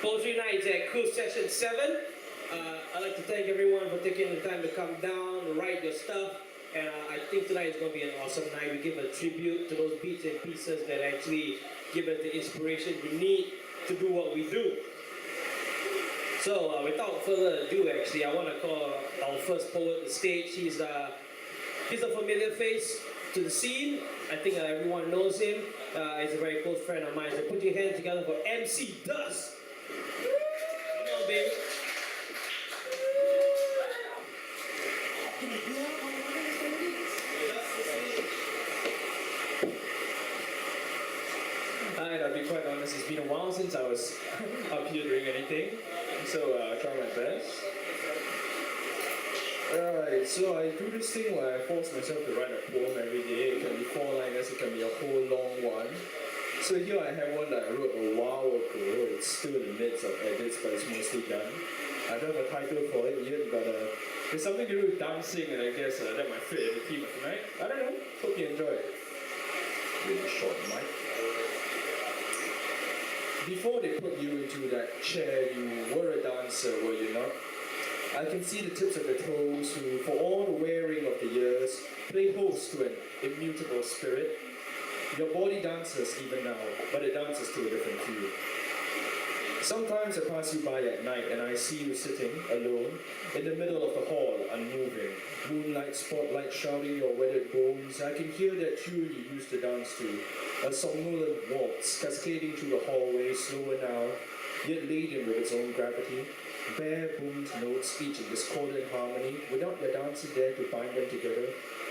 Poetry Night at Cruise Session 7. I'd like to thank everyone for taking the time to come down, to write your stuff. And I think tonight is going to be an awesome night. We give a tribute to those beats and pieces that actually give us the inspiration we need to do what we do. So without further ado, actually, I want to call our first poet to the stage. He's a familiar face to the scene. I think everyone knows him. He's a very close friend of mine. So put your hands together for MC Dust. Come on, baby. Alright, I'll be quite honest, it's been a while since I was up here doing anything, so I'll try my best. Alright, so I do this thing where I force myself to write a poem every day. It can be 4 liners, it can be a whole long one. So here I have one that I wrote a while ago. It's still in the midst of edits, but it's mostly done. I don't have a title for it yet, but it's something to do with dancing, and I guess that might fit in the theme of tonight. I don't know, hope you enjoy it. Really short mic. Before they put you into that chair, you were a dancer, were you not? I can see the tips of your toes who, for all the wearing of the years, play host to an immutable spirit. Your body dances even now, but it dances to a different tune. Sometimes I pass you by at night and I see you sitting, alone, in the middle of the hall, unmoving. Moonlight spotlight shrouding your weathered bones. I can hear that tune you used to dance to. A somnolent waltz cascading through the hallway, slower now, yet laden with its own gravity. Bare boomed notes, each in discordant harmony, without your dancer there to bind them together.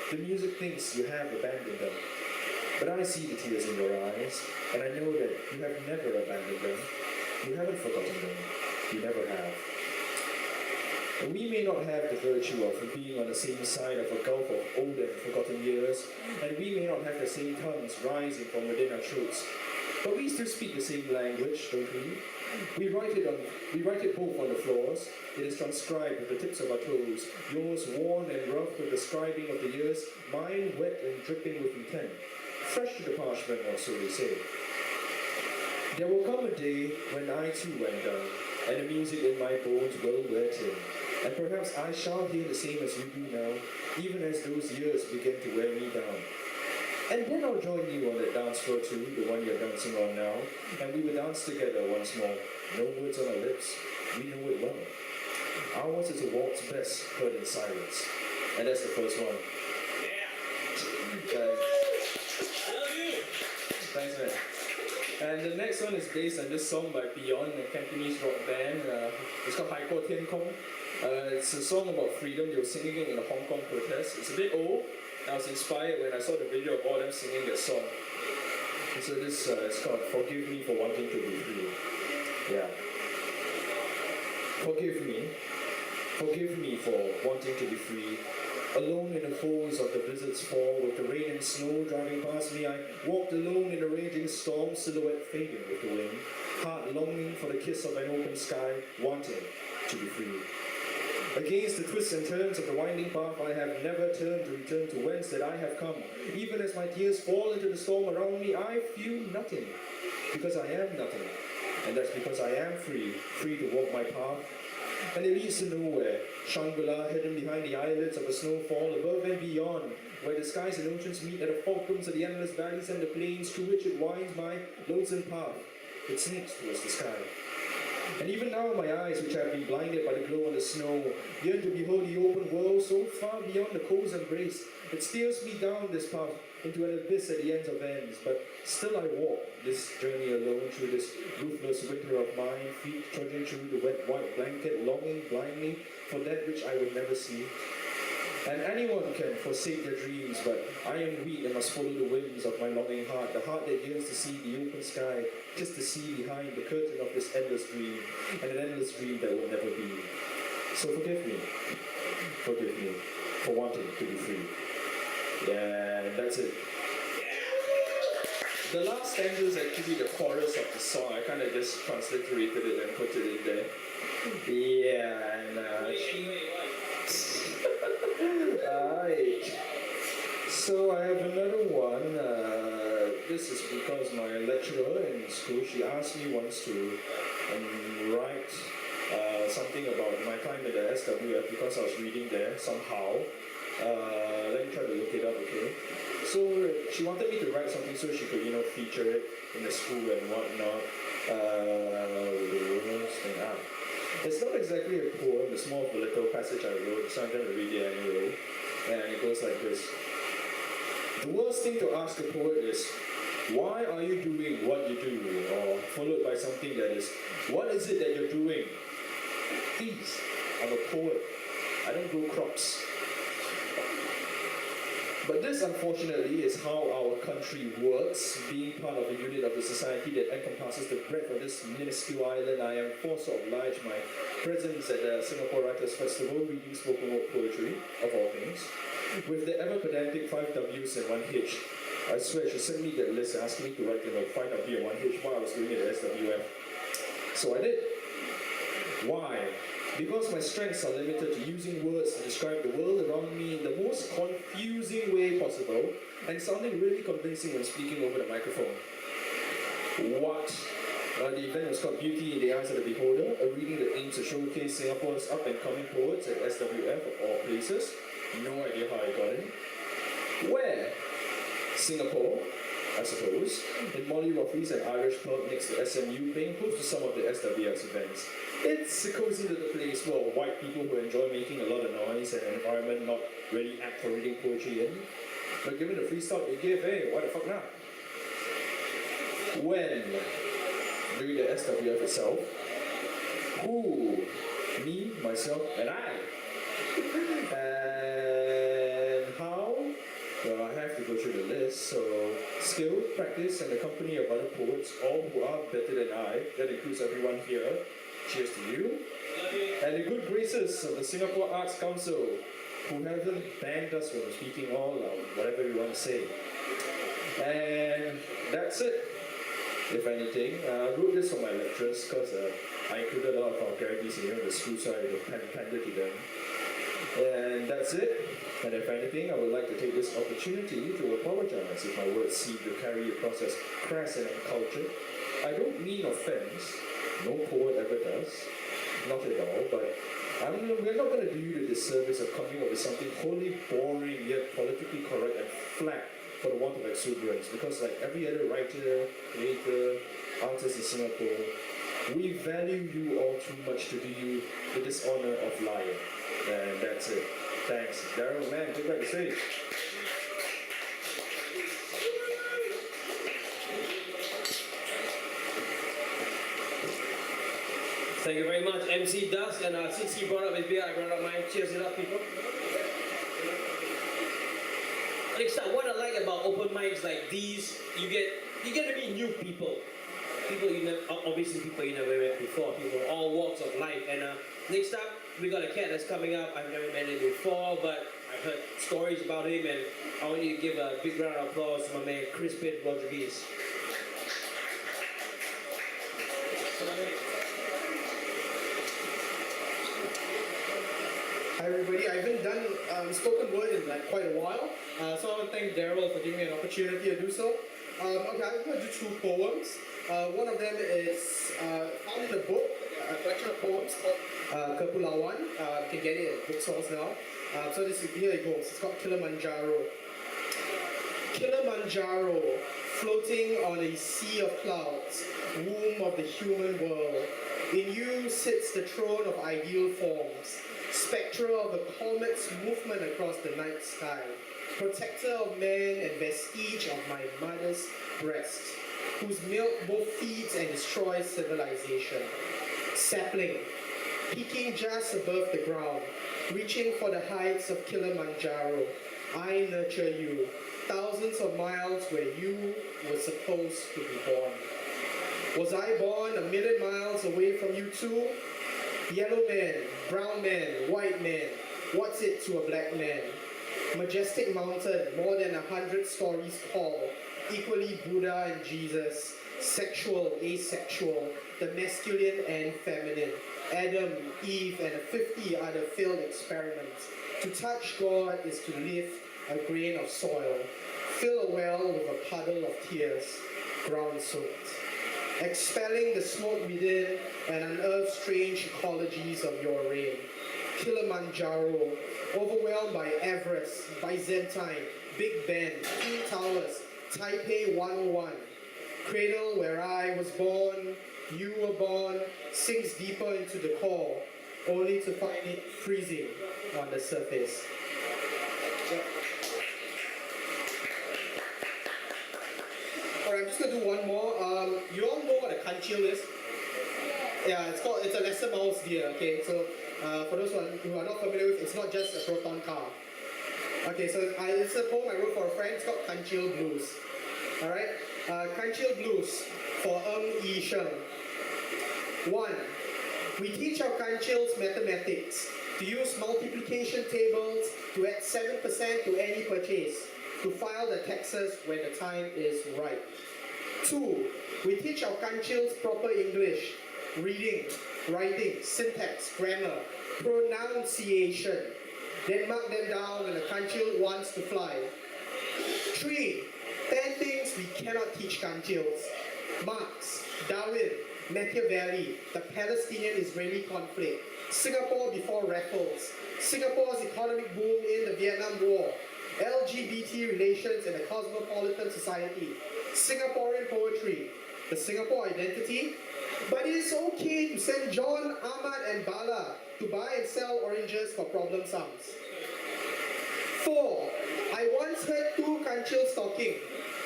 The music thinks you have abandoned them. But I see the tears in your eyes, and I know that you have never abandoned them. You haven't forgotten them. You never have. And we may not have the virtue of being on the same side of a gulf of old and forgotten years, and we may not have the same tongues rising from within our throats, but we still speak the same language, don't we? We write it both on the floors. It is transcribed with the tips of our toes, yours worn and rough with the scribing of the years, mine wet and dripping with intent, fresh to the parchment, or so they say. There will come a day when I too went down, and the music in my bones will wear thin. And perhaps I shall hear the same as you do now, even as those years begin to wear me down. And then I'll join you on that dance floor too, the one you're dancing on now, and we will dance together once more. No words on our lips, we know it well. Ours is a waltz best heard in silence. And that's the first one. Yeah! I love you! Thanks, man. And the next one is based on this song by Beyond, a Cantonese rock band. It's called Haiko Tiankong. It's a song about freedom. They were singing it in the Hong Kong protest. It's a bit old. I was inspired when I saw the video of all them singing that song. And so this is called Forgive Me for Wanting to Be Free. Yeah. Forgive me. Forgive me for wanting to be free. Alone in the folds of the blizzard's fall, with the rain and snow driving past me, I walked alone in a raging storm, silhouette fading with the wind, heart longing for the kiss of an open sky, wanting to be free. Against the twists and turns of the winding path, I have never turned to return to whence that I have come. Even as my tears fall into the storm around me, I feel nothing, because I am nothing. And that's because I am free, free to walk my path. And it leads to nowhere, Shangri-La hidden behind the eyelids of a snowfall, above and beyond, where the skies and oceans meet at the fulcrums of the endless valleys and the plains through which it winds my lonesome path. It sneaks towards the sky. And even now my eyes, which have been blinded by the glow on the snow, yearn to behold the open world so far beyond the cold's embrace. It steers me down this path into an abyss at the ends of ends, but still I walk this journey alone through this ruthless winter of mine, feet trudging through the wet white blanket, longing blindly for that which I would never see. And anyone can forsake their dreams, but I am weak and must follow the whims of my longing heart, the heart that yearns to see the open sky, just to see behind the curtain of this endless dream, and an endless dream that will never be. So forgive me for wanting to be free. Yeah, and that's it. The last stanza is actually the chorus of the song. I kind of just transliterated it and put it in there. Yeah, and Alright. So I have another one. This is because my lecturer in school, she asked me once to and write something about my time at the SWF because I was reading there somehow. Let me try to look it up, okay? So she wanted me to write something so she could, feature it in the school and whatnot. It's not exactly a poem, it's more of a little passage I wrote, so I'm going to read it anyway. And it goes like this. The worst thing to ask a poet is, why are you doing what you do? Or followed by something that is, what is it that you're doing? Please, I'm a poet. I don't grow crops. But this, unfortunately, is how our country works. Being part of a unit of the society that encompasses the breadth of this minuscule island, I am forced to oblige my presence at the Singapore Writers' Festival, reading spoken word poetry, of all things, with the ever pedantic 5 W's and 1 H. I swear, she sent me that list asking me to write 5 W and 1 H while I was doing it at SWF. So I did. Why? Because my strengths are limited to using words to describe the world around me in the most confusing way possible and sounding really convincing when speaking over the microphone. What? The event was called Beauty in the Eyes of the Beholder, a reading that aims to showcase Singapore's up-and-coming poets at SWF of all places. No idea how I got in. Where? Singapore, I suppose, in Molly Roffey's an Irish pub next to SMU, paying host to some of the SWF's events. It's a cozy little place full of white people who enjoy making a lot of noise and an environment not really apt for reading poetry in. But given the free start they give, hey, why the fuck not? When? During the SWF itself. Who? Me, myself, and I. And how? Well, I have to go through the list. So, skill, practice, and the company of other poets, all who are better than I. That includes everyone here. Cheers to you. And the good graces of the Singapore Arts Council, who haven't banned us from speaking all whatever we want to say. And that's it, if anything. I wrote this for my lecturers because I included a lot of vulgarities in the school, so I handed to them. And that's it. And if anything, I would like to take this opportunity to apologize if my words seem to carry across as crass and uncultured. I don't mean offense. No poet ever does. Not at all, but we're not going to do you the disservice of coming up with something wholly boring yet politically correct and flat for the want of exuberance. Because like every other writer, creator, artist in Singapore, we value you all too much to do you the dishonor of lying. And that's it. Thanks. Daryl, man, take back the stage. Thank you very much, MC Dusk. And since he brought up his beer, I brought up mine. Cheers it up, people. Next time, what I like about open mics like these, you get to meet new people. People you never, obviously people you never met before. People of all walks of life. And next up, we got a cat that's coming up. I've never met him before, but I've heard stories about him, and I want you to give a big round of applause to my man Crispin Rodriguez. Hi everybody, I haven't done spoken word in quite a while, so I want to thank Daryl for giving me an opportunity to do so. Okay, I'm going to do 2 poems. One of them is found in a book, a collection of poems called Kepulauan. You can get it at bookstores now. So here it goes. It's called Kilimanjaro. Kilimanjaro, floating on a sea of clouds, womb of the human world. In you sits the throne of ideal forms, spectre of the comet's movement across the night sky, protector of man and vestige of my mother's breast, whose milk both feeds and destroys civilization. Sapling, peaking just above the ground, reaching for the heights of Kilimanjaro, I nurture you, thousands of miles where you were supposed to be born. Was I born a million miles away from you too? Yellow man, brown man, white man, what's it to a black man? Majestic mountain, more than 100 stories tall, equally Buddha and Jesus, sexual, asexual, the masculine and feminine, Adam, Eve, and 50 other failed experiments. To touch God is to lift a grain of soil, fill a well with a puddle of tears, ground soaked. expelling the smoke within and unearth strange ecologies of your reign. Kilimanjaro, overwhelmed by Everest, Byzantine, Big Ben, Twin Towers, Taipei 101, cradle where I was born, you were born, sinks deeper into the core, only to find it freezing on the surface. Alright, I'm just gonna do one more. You all know what a kanchil is? Yeah, it's a lesser mouse deer. Okay, so for those who are not familiar with, it's not just a proton car. Okay, so it's a poem I wrote for a friend. It's called Kanchil Blues. Alright, Kanchil Blues for Yi Sheng. 1. We teach our kanchils mathematics, to use multiplication tables, to add 7% to any purchase, to file the taxes when the time is right. 2. We teach our kanchils proper English, reading, writing, syntax, grammar, pronunciation. Then mark them down when the kanchil wants to fly. 3. 10 things we cannot teach kanchils. Marx, Darwin, Machiavelli, the Palestinian-Israeli conflict, Singapore before Raffles, Singapore's economic boom in the Vietnam War, LGBT relations in a cosmopolitan society, Singaporean poetry, the Singapore identity. But it is okay to send John, Ahmad and Bala to buy and sell oranges for problem sums. 4. I once heard 2 kanchils talking.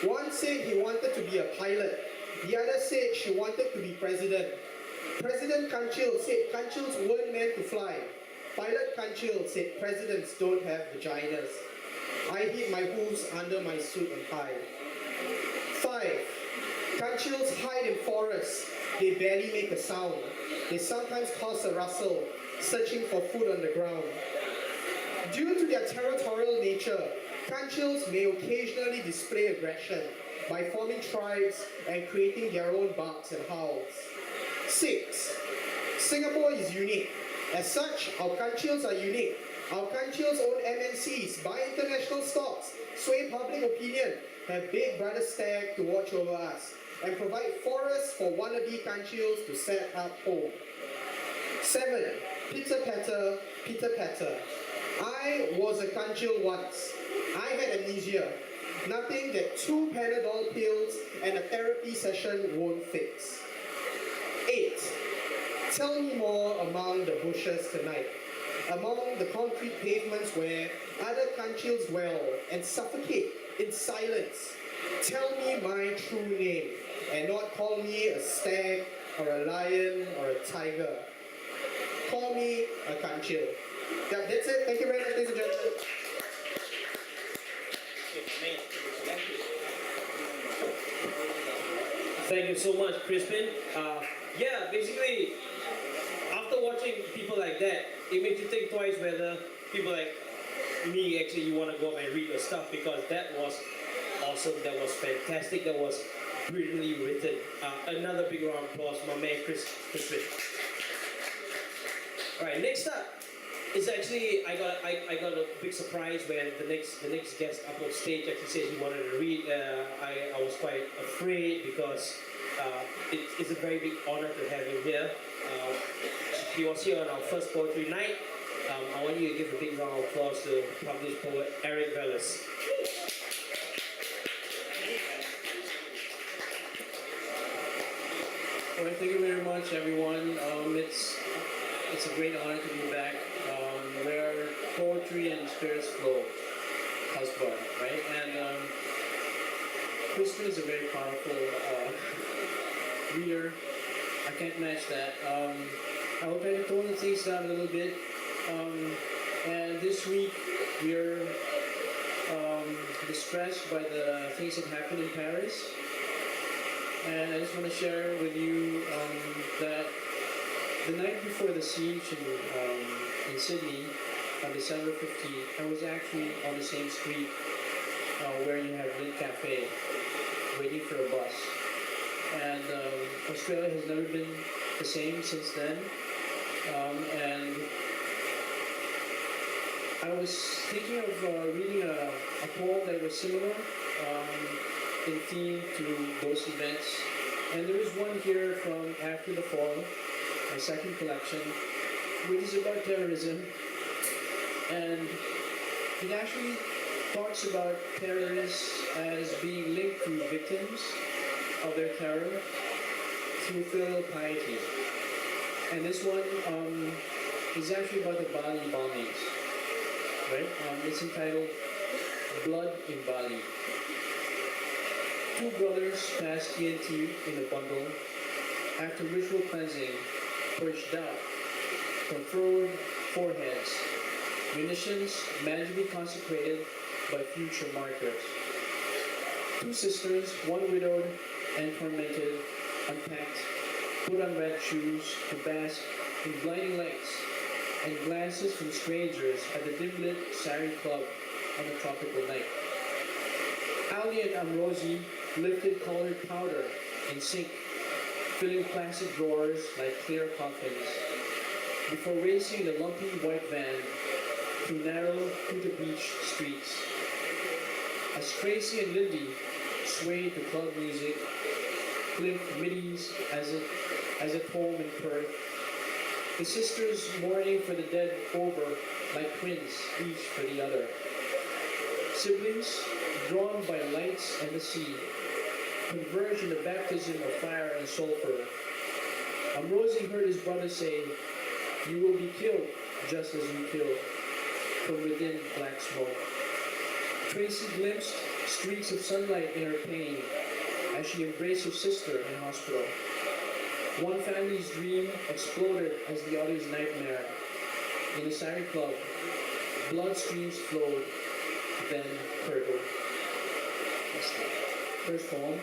One said he wanted to be a pilot. The other said she wanted to be president. President Kanchil said kanchils weren't meant to fly. Pilot Kanchil said presidents don't have vaginas. I hid my hooves under my suit and tie. 5. Kanchils hide in forests. They barely make a sound. They sometimes cause a rustle, searching for food on the ground. Due to their territorial nature, kanchils may occasionally display aggression by forming tribes and creating their own barks and howls. 6. Singapore is unique. As such, our kanchils are unique. Our kanchils own MNCs, buy international stocks, sway public opinion, have Big Brother Stag to watch over us, and provide forests for wannabe kanchils to set up home. 7. Pitter patter, pitter patter. I was a kanchil once. I had amnesia. Nothing that 2 Panadol pills and a therapy session won't fix. 8. Tell me more among the bushes tonight. Among the concrete pavements where other kanchils dwell and suffocate in silence. Tell me my true name and not call me a stag or a lion or a tiger. Call me a kanchil. That's it. Thank you very much, ladies and gentlemen. Thank you so much, Crispin. Yeah, basically, after watching people like that, it makes you think twice whether people like me actually you want to go up and read your stuff, because that was awesome, that was fantastic, that was brilliantly written. Another big round of applause, my man Crispin. All right, next up is actually I got a big surprise when the next guest up on stage actually said he wanted to read. I was quite afraid because it's a very big honor to have him here. He was here on our first poetry night. I want you to give a big round of applause to published poet Eric Velez. All right, thank you very much, everyone. It's a great honor to be back where poetry and spirits flow. Husband, right? And Crispin is a very powerful reader. I can't match that. I will try to tone the things down a little bit. And this week we're distressed by the things that happened in Paris. And I just want to share with you that the night before the siege in Sydney, on December 15th, I was actually on the same street where you have Link Cafe, waiting for a bus. And Australia has never been the same since then. And I was thinking of reading a poem that was similar in theme to those events And there is one here from After the Fall, my second collection, which is about terrorism. And it actually talks about terrorists as being linked to victims of their terror through filial piety. And this one is actually about the Bali bombings, right? It's entitled Blood in Bali. Two brothers passed TNT in a bundle after ritual cleansing purged doubt from furrowed foreheads. Munitions magically consecrated by future martyrs. Two sisters, one widowed and tormented, unpacked, put on red shoes to bask in blinding lights and glances from strangers at the dim-lit Sari Club on a tropical night. Ali and Amrozi lifted colored powder in sync, filling plastic drawers like clear coffins, before racing the lumpy white van through narrow Kuta Beach streets. As Tracy and Lindy swayed to club music, clinked middies as at home in Perth, the sisters mourning for the dead over like twins, each for the other. Siblings, drawn by lights and the sea, converge in the baptism of fire and sulfur. Amrozi heard his brother say, "You will be killed just as you killed," from within black smoke. Tracy glimpsed streaks of sunlight in her pain as she embraced her sister in hospital. One family's dream exploded as the other's nightmare. In the Sari Club, blood streams flowed, then curdled. That's the first poem.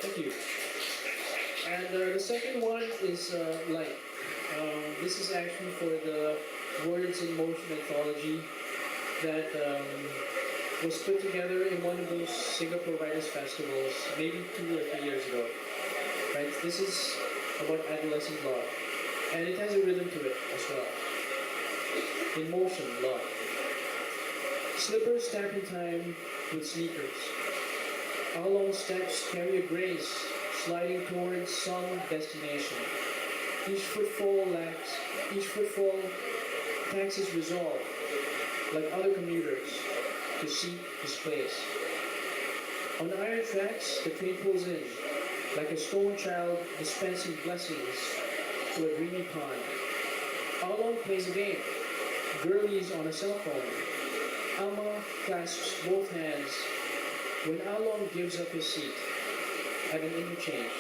Thank you. And the second one is Light. This is actually for the Words in Motion anthology that was put together in one of those Singapore Writers Festivals maybe 2 or 3 years ago. Right? This is about adolescent love. And it has a rhythm to it as well. In motion, love. Slippers tap in time with sneakers. How long steps carry a grace, sliding towards some destination. Each footfall taxes resolve, like other commuters, to seek his place. On the iron tracks, the train pulls in, like a stone child dispensing blessings to a dreamy pond. Along plays a game. Girlies on a cell phone. Alma clasps both hands when Along gives up his seat at an interchange.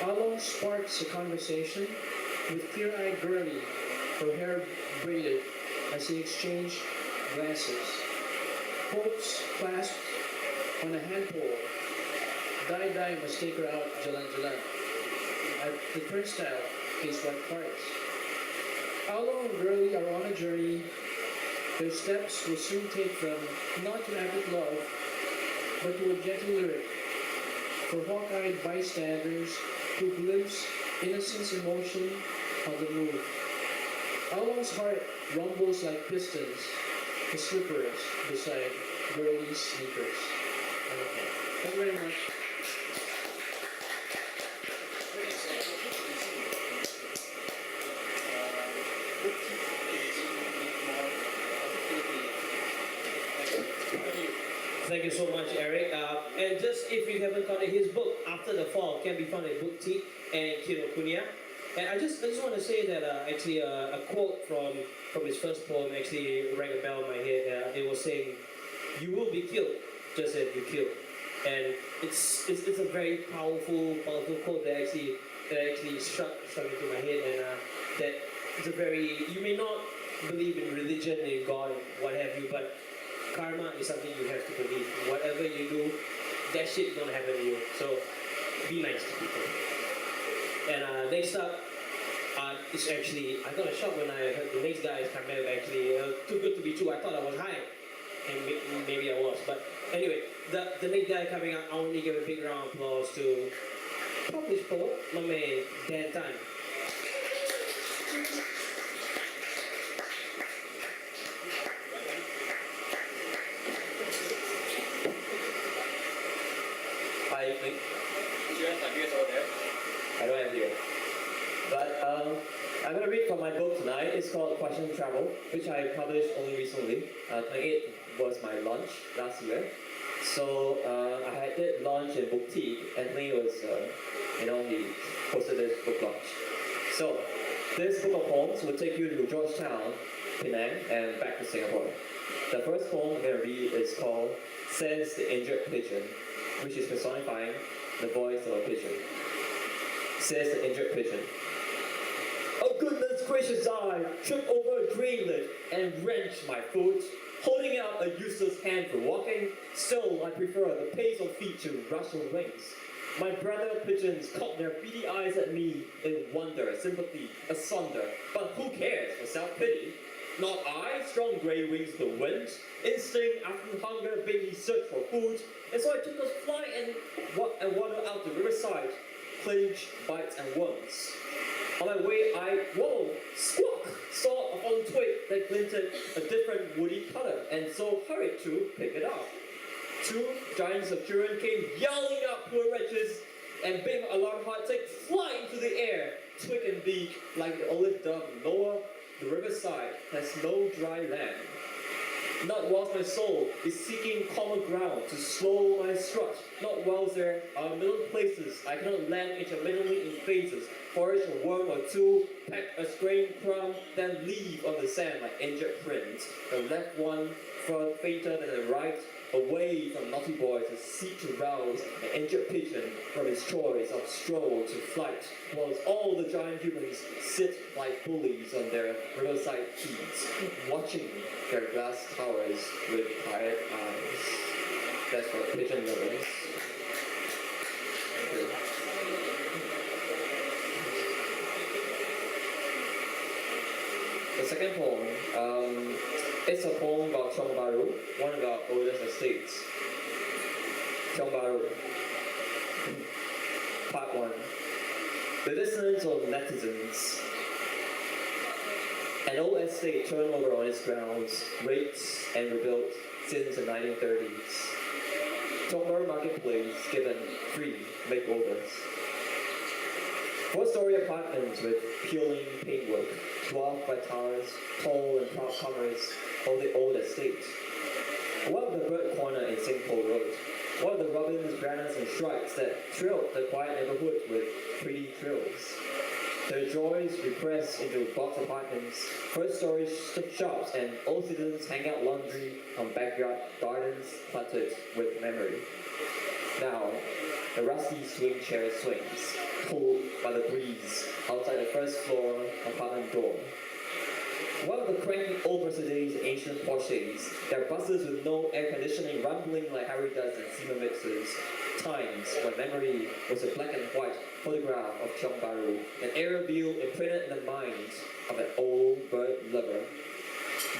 Along sparks a conversation with clear-eyed girlie, her hair braided as they exchange glances. Hopes clasped on a handpole. Dai must take her out jalan-jalan. At the turnstile, face white cards. Along and girlie are on a journey. Their steps will soon take them not to epic love, but to a gentle lyric for hawk-eyed bystanders who glimpse innocence emotion on the move. Along's heart rumbles like pistons, the slippers beside girlie's sneakers. Okay. Thank you very much. Thank you so much, Eric. And just if you haven't got it, his book After the Fall can be found at Book Tea and Kinokuniya. And I just want to say that actually a quote from his first poem actually rang a bell in my head. It was saying, "You will be killed just as you killed," and it's a very powerful quote that actually struck into my head, and that it's a very, you may not believe in religion, in God, what have you, but karma is something you have to believe. Whatever you do, that shit gonna happen to you. So be nice to people. And next up, it's actually, I got a shock when I heard the next guy is Carmel. Actually, too good to be true. I thought I was high, and maybe I was. But anyway, the next guy coming up, I want to give a big round of applause to published poet, my man Dan Tan. Hi, I'm going to read from my book tonight. It's called Question Travel, which I published only recently. 28 was my launch last year. So I did launch in Boutique, and Lee was, he hosted this book launch. So this book of poems will take you to Georgetown, Penang, and back to Singapore. The first poem I'm going to read is called Says the Injured Pigeon, which is personifying the voice of a pigeon. Says the injured pigeon. Oh goodness gracious, I tripped over a drainlet and wrenched my foot. Holding out a useless hand for walking, still I prefer the pace of feet to rush of wings. My brother pigeons cocked their beady eyes at me in wonder, sympathy, asunder. But who cares for self-pity? Not I, strong grey wings of the wind. Instinct after hunger bade me search for food. And so I took a flight and wandered out the riverside, clinched bites and worms. On my way, squawk, saw a fallen twig that glinted a different woody color, and so hurried to pick it up. Two giants of children came yelling up, poor wretches, and bidding alarm heart take fly into the air, twig and beak like the olive dove Noah. The riverside has no dry land. Not whilst my soul is seeking common ground to slow my strut, not whilst there are million places I cannot land intermittently in phases, forage a worm or two, peck a straying crumb, then leave on the sand like injured prints. The left one far fainter than the right, away from naughty boys who seek to rouse an injured pigeon from his choice of stroll to flight, whilst all the giant humans sit like bullies on their riverside quays, watching their glass towers with tired eyes. That's for pigeon lovers. Thank you. The second poem, it's a poem about Tiong Bahru, one of our oldest estates. Tiong Bahru. Part 1. The dissonance of netizens. An old estate turned over on its grounds, raped and rebuilt since the 1930s. Tiong Bahru Marketplace given free makeovers. 4-story apartments with peeling paintwork, dwarfed by towers, tall and proud comers of the old estate. One of the bird corner in St. Paul Road. One of the robins, banners and stripes that thrilled the quiet neighborhood with pretty thrills. Their joys repressed into box apartments, first-story shops, and old citizens hang out laundry on backyard gardens cluttered with memory. Now, the rusty swing chair swings, pulled by the breeze outside the first floor apartment door. One of the cranky old Mercedes ancient Porsches, their buses with no air conditioning rumbling like Harry does in Siemens mixers. Times when memory was a black and white photograph of Tiong Bahru, an aerial view imprinted in the mind of an old bird lover.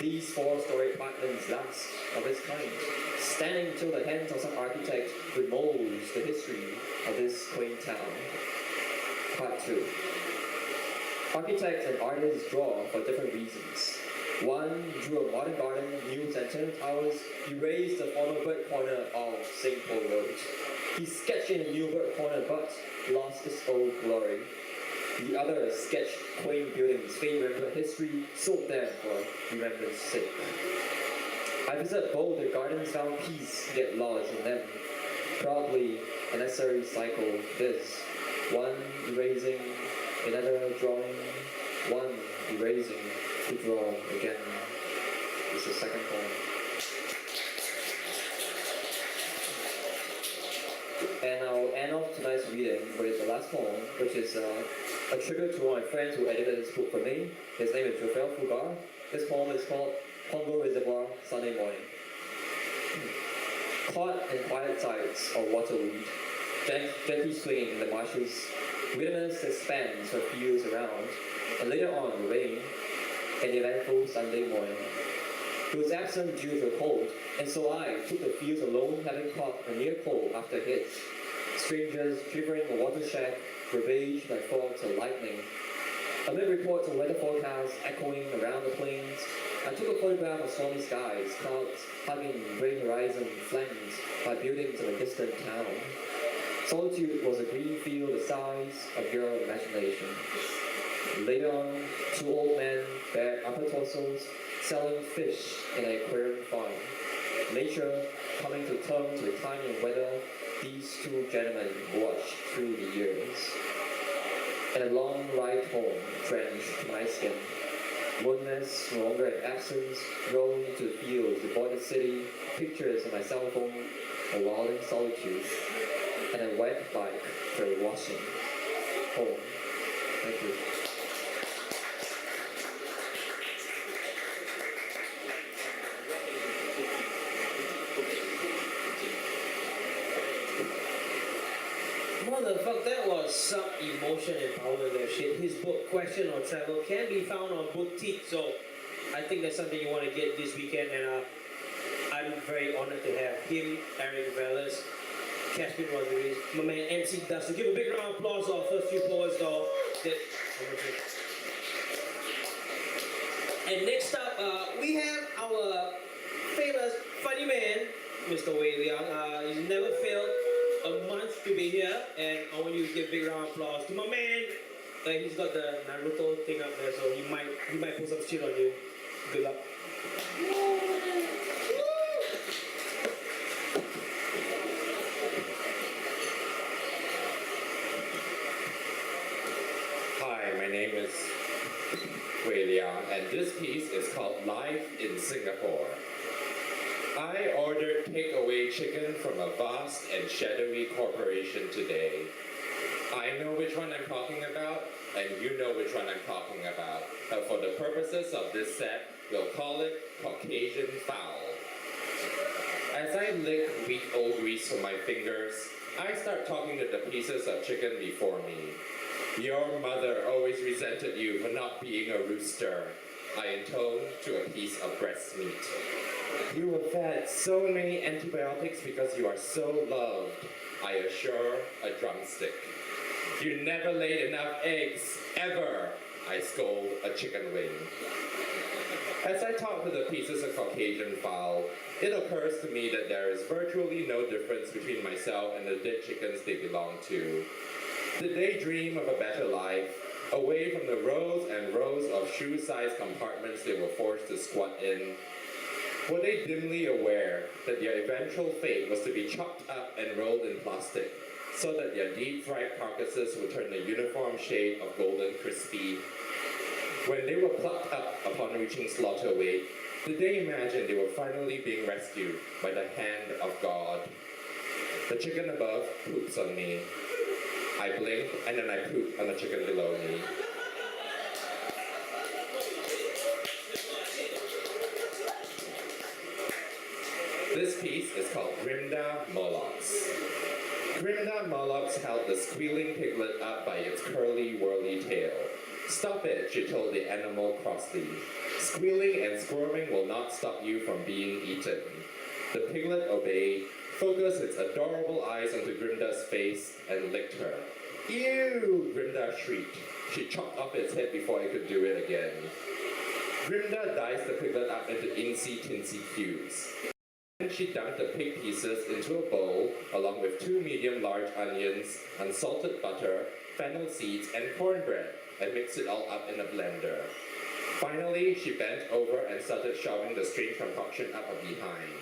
These 4-story apartments last of its kind, standing till the hands of some architect remolds the history of this quaint town. Part 2. Architects and artists draw for different reasons. One drew a modern garden, new antenna towers. He raised the former bird corner of St. Paul Road. He sketched in a new bird corner but lost its old glory. The other sketched quaint buildings, faint remembered history, sold them for remembrance sake. I visit both the gardens, found peace, get lodged in them. Probably a necessary cycle this. One erasing, another drawing, one erasing to draw again. This is the second poem. And I'll end off tonight's reading with the last poem, which is a tribute to one of my friends who edited this book for me. His name is Rafael Fugar. This poem is called Congo Reservoir, Sunday Morning. Caught in quiet sights of waterweed, gently swinging in the marshes, wilderness that spans her fields around, and later on the rain, an eventful Sunday morning. He was absent due to a cold, and so I took the fields alone, having caught a near cold after his. Strangers shivering a water shack, ravaged by fogs and lightning. Amid reports of weather forecasts echoing around the plains, I took a photograph of stormy skies, clouds hugging gray horizon, flanked by buildings of a distant town. Solitude was a green field the size of your imagination. Later on, two old men, bare upper torsos, selling fish in an aquarium farm. Nature coming to terms with time and weather these two gentlemen watched through the years. And a long ride home drenched my skin. Moonless, no longer in absence, rolling into the fields, the border city, pictures on my cell phone, a wild in solitude, and a wet bike for washing. Home. Thank you. Motherfuck, that was some emotion and power there shit. His book, Question on Travel, can be found on Boutique, so I think that's something you want to get this weekend, and I'm very honored to have him, Eric Velas, Caspian Rodriguez, my man MC Dustin. Give a big round of applause to our first few poets, though. And next up, we have our famous funny man, Mr. Wei Liang. He's never failed a month to be here, and I want you to give a big round of applause to my man. He's got the Naruto thing up there, so he might put some shit on you. Good luck. Hi, my name is Wei Liang, and this piece is called Life in Singapore. I ordered takeaway chicken from a vast and shadowy corporation today. I know which one I'm talking about, and you know which one I'm talking about. But for the purposes of this set, we'll call it Caucasian fowl. As I lick week-old grease from my fingers, I start talking to the pieces of chicken before me. Your mother always resented you for not being a rooster, I intone to a piece of breast meat. You were fed so many antibiotics because you are so loved, I assure a drumstick. You never laid enough eggs, ever, I scold a chicken wing. As I talk to the pieces of Caucasian fowl, it occurs to me that there is virtually no difference between myself and the dead chickens they belong to. Did they dream of a better life, away from the rows and rows of shoe-sized compartments they were forced to squat in? Were they dimly aware that their eventual fate was to be chopped up and rolled in plastic, so that their deep-fried carcasses would turn a uniform shade of golden crispy? When they were plucked up upon reaching slaughter weight, did they imagine they were finally being rescued by the hand of God? The chicken above poops on me. I blink, and then I poop on the chicken below me. This piece is called Grimda Molox. Grimda Molox held the squealing piglet up by its curly, whirly tail. Stop it, she told the animal crossly. Squealing and squirming will not stop you from being eaten. The piglet obeyed, focused its adorable eyes onto Grimda's face, and licked her. Ew! Grimda shrieked. She chopped off its head before it could do it again. Grimda diced the piglet up into insy-tinsy cubes. Then she dunked the pig pieces into a bowl, along with 2 medium-large onions, unsalted butter, fennel seeds, and cornbread, and mixed it all up in a blender. Finally, she bent over and started shoving the strange concoction up behind.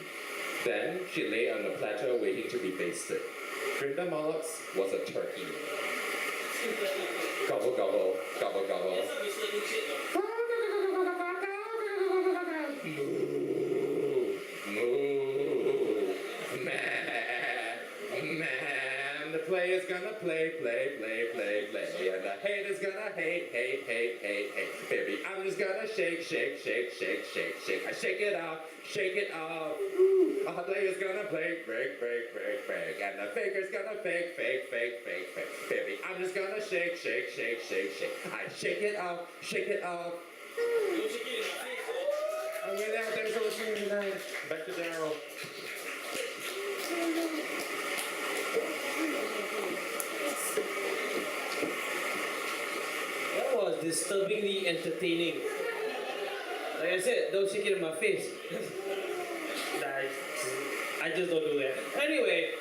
Then, she lay on the platter waiting to be basted. Grimda Molox was a turkey. Gobble, gobble, gobble, gobble. Moo, moo, man, the play is gonna play, and the hate is gonna hate. Baby, I'm just gonna shake. I shake it off. The play is gonna play, break, and the faker's gonna fake. Baby, I'm just gonna shake. I shake it off. I'm really out there for listening tonight. Back to Daryl. That was disturbingly entertaining. Like I said, don't shake it in my face. I just don't do that. Anyway,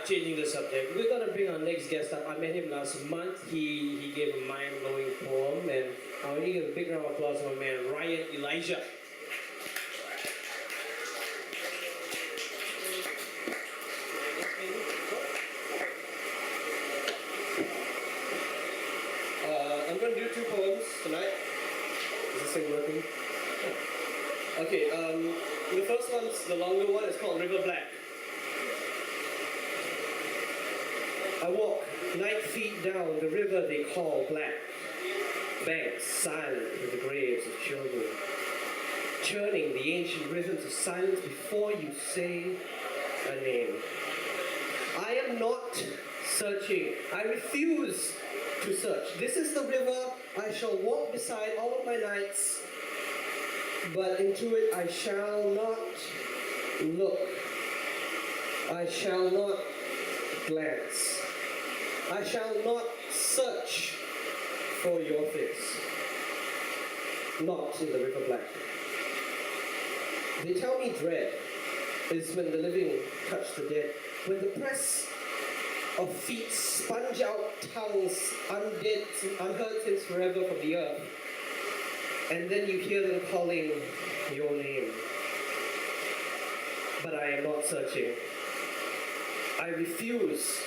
changing the subject. We're gonna bring our next guest up. I met him last month. He gave a mind-blowing poem, and I want you to give a big round of applause for my man Ryan Elijah. I'm going to do 2 poems tonight. Is this thing working? Oh. Okay, the first one's the longer one. It's called River Black. I walk 9 feet down the river they call black. Banks silent with the graves of children. Churning the ancient rhythms of silence before you say a name. I am not searching. I refuse to search. This is the river I shall walk beside all of my nights, but into it I shall not look. I shall not glance. I shall not search for your face. Not in the river black. They tell me dread is when the living touch the dead, when the press of feet sponge out tongues undead, unheard since forever from the earth, and then you hear them calling your name. But I am not searching. I refuse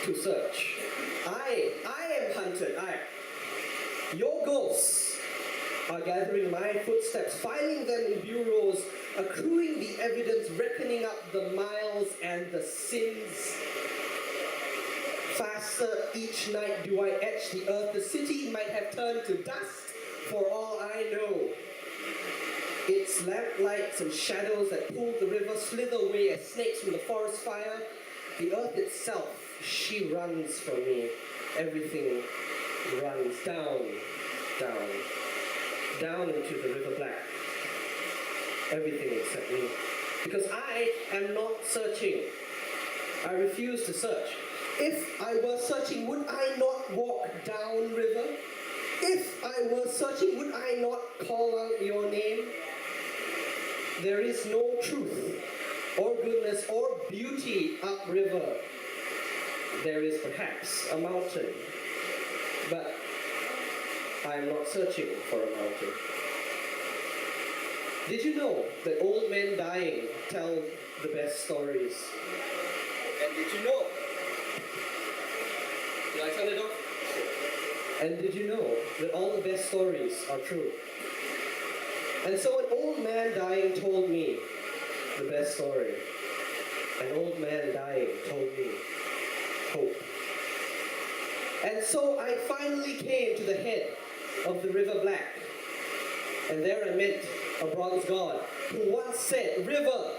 to search. I am hunted. Your ghosts are gathering my footsteps, filing them in bureaus, accruing the evidence, reckoning up the miles and the sins. Faster each night do I etch the earth. The city might have turned to dust for all I know. Its lamplights and shadows that pool the river slither away as snakes from the forest fire. The earth itself, she runs from me. Everything runs down, down, down into the river black. Everything except me. Because I am not searching. I refuse to search. If I were searching, would I not walk down river? If I were searching, would I not call out your name? There is no truth or goodness or beauty upriver. There is perhaps a mountain, but I am not searching for a mountain. Did you know that old men dying tell the best stories? And did you know? Did I turn it off? And did you know that all the best stories are true? And so an old man dying told me the best story. An old man dying told me hope. And so I finally came to the head of the River Black. And there I met a bronze god who once said, "River."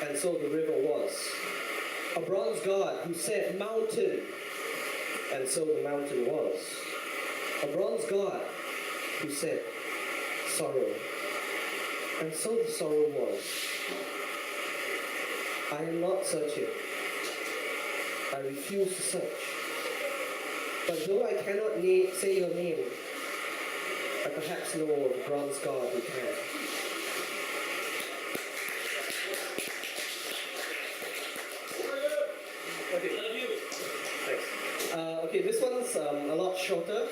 And so the river was. A bronze god who said, "Mountain." And so the mountain was. A bronze god who said, "Sorrow." And so the sorrow was. I am not searching. I refuse to search. But though I cannot say your name, I perhaps know of a bronze god who can. Okay, this one's a lot shorter.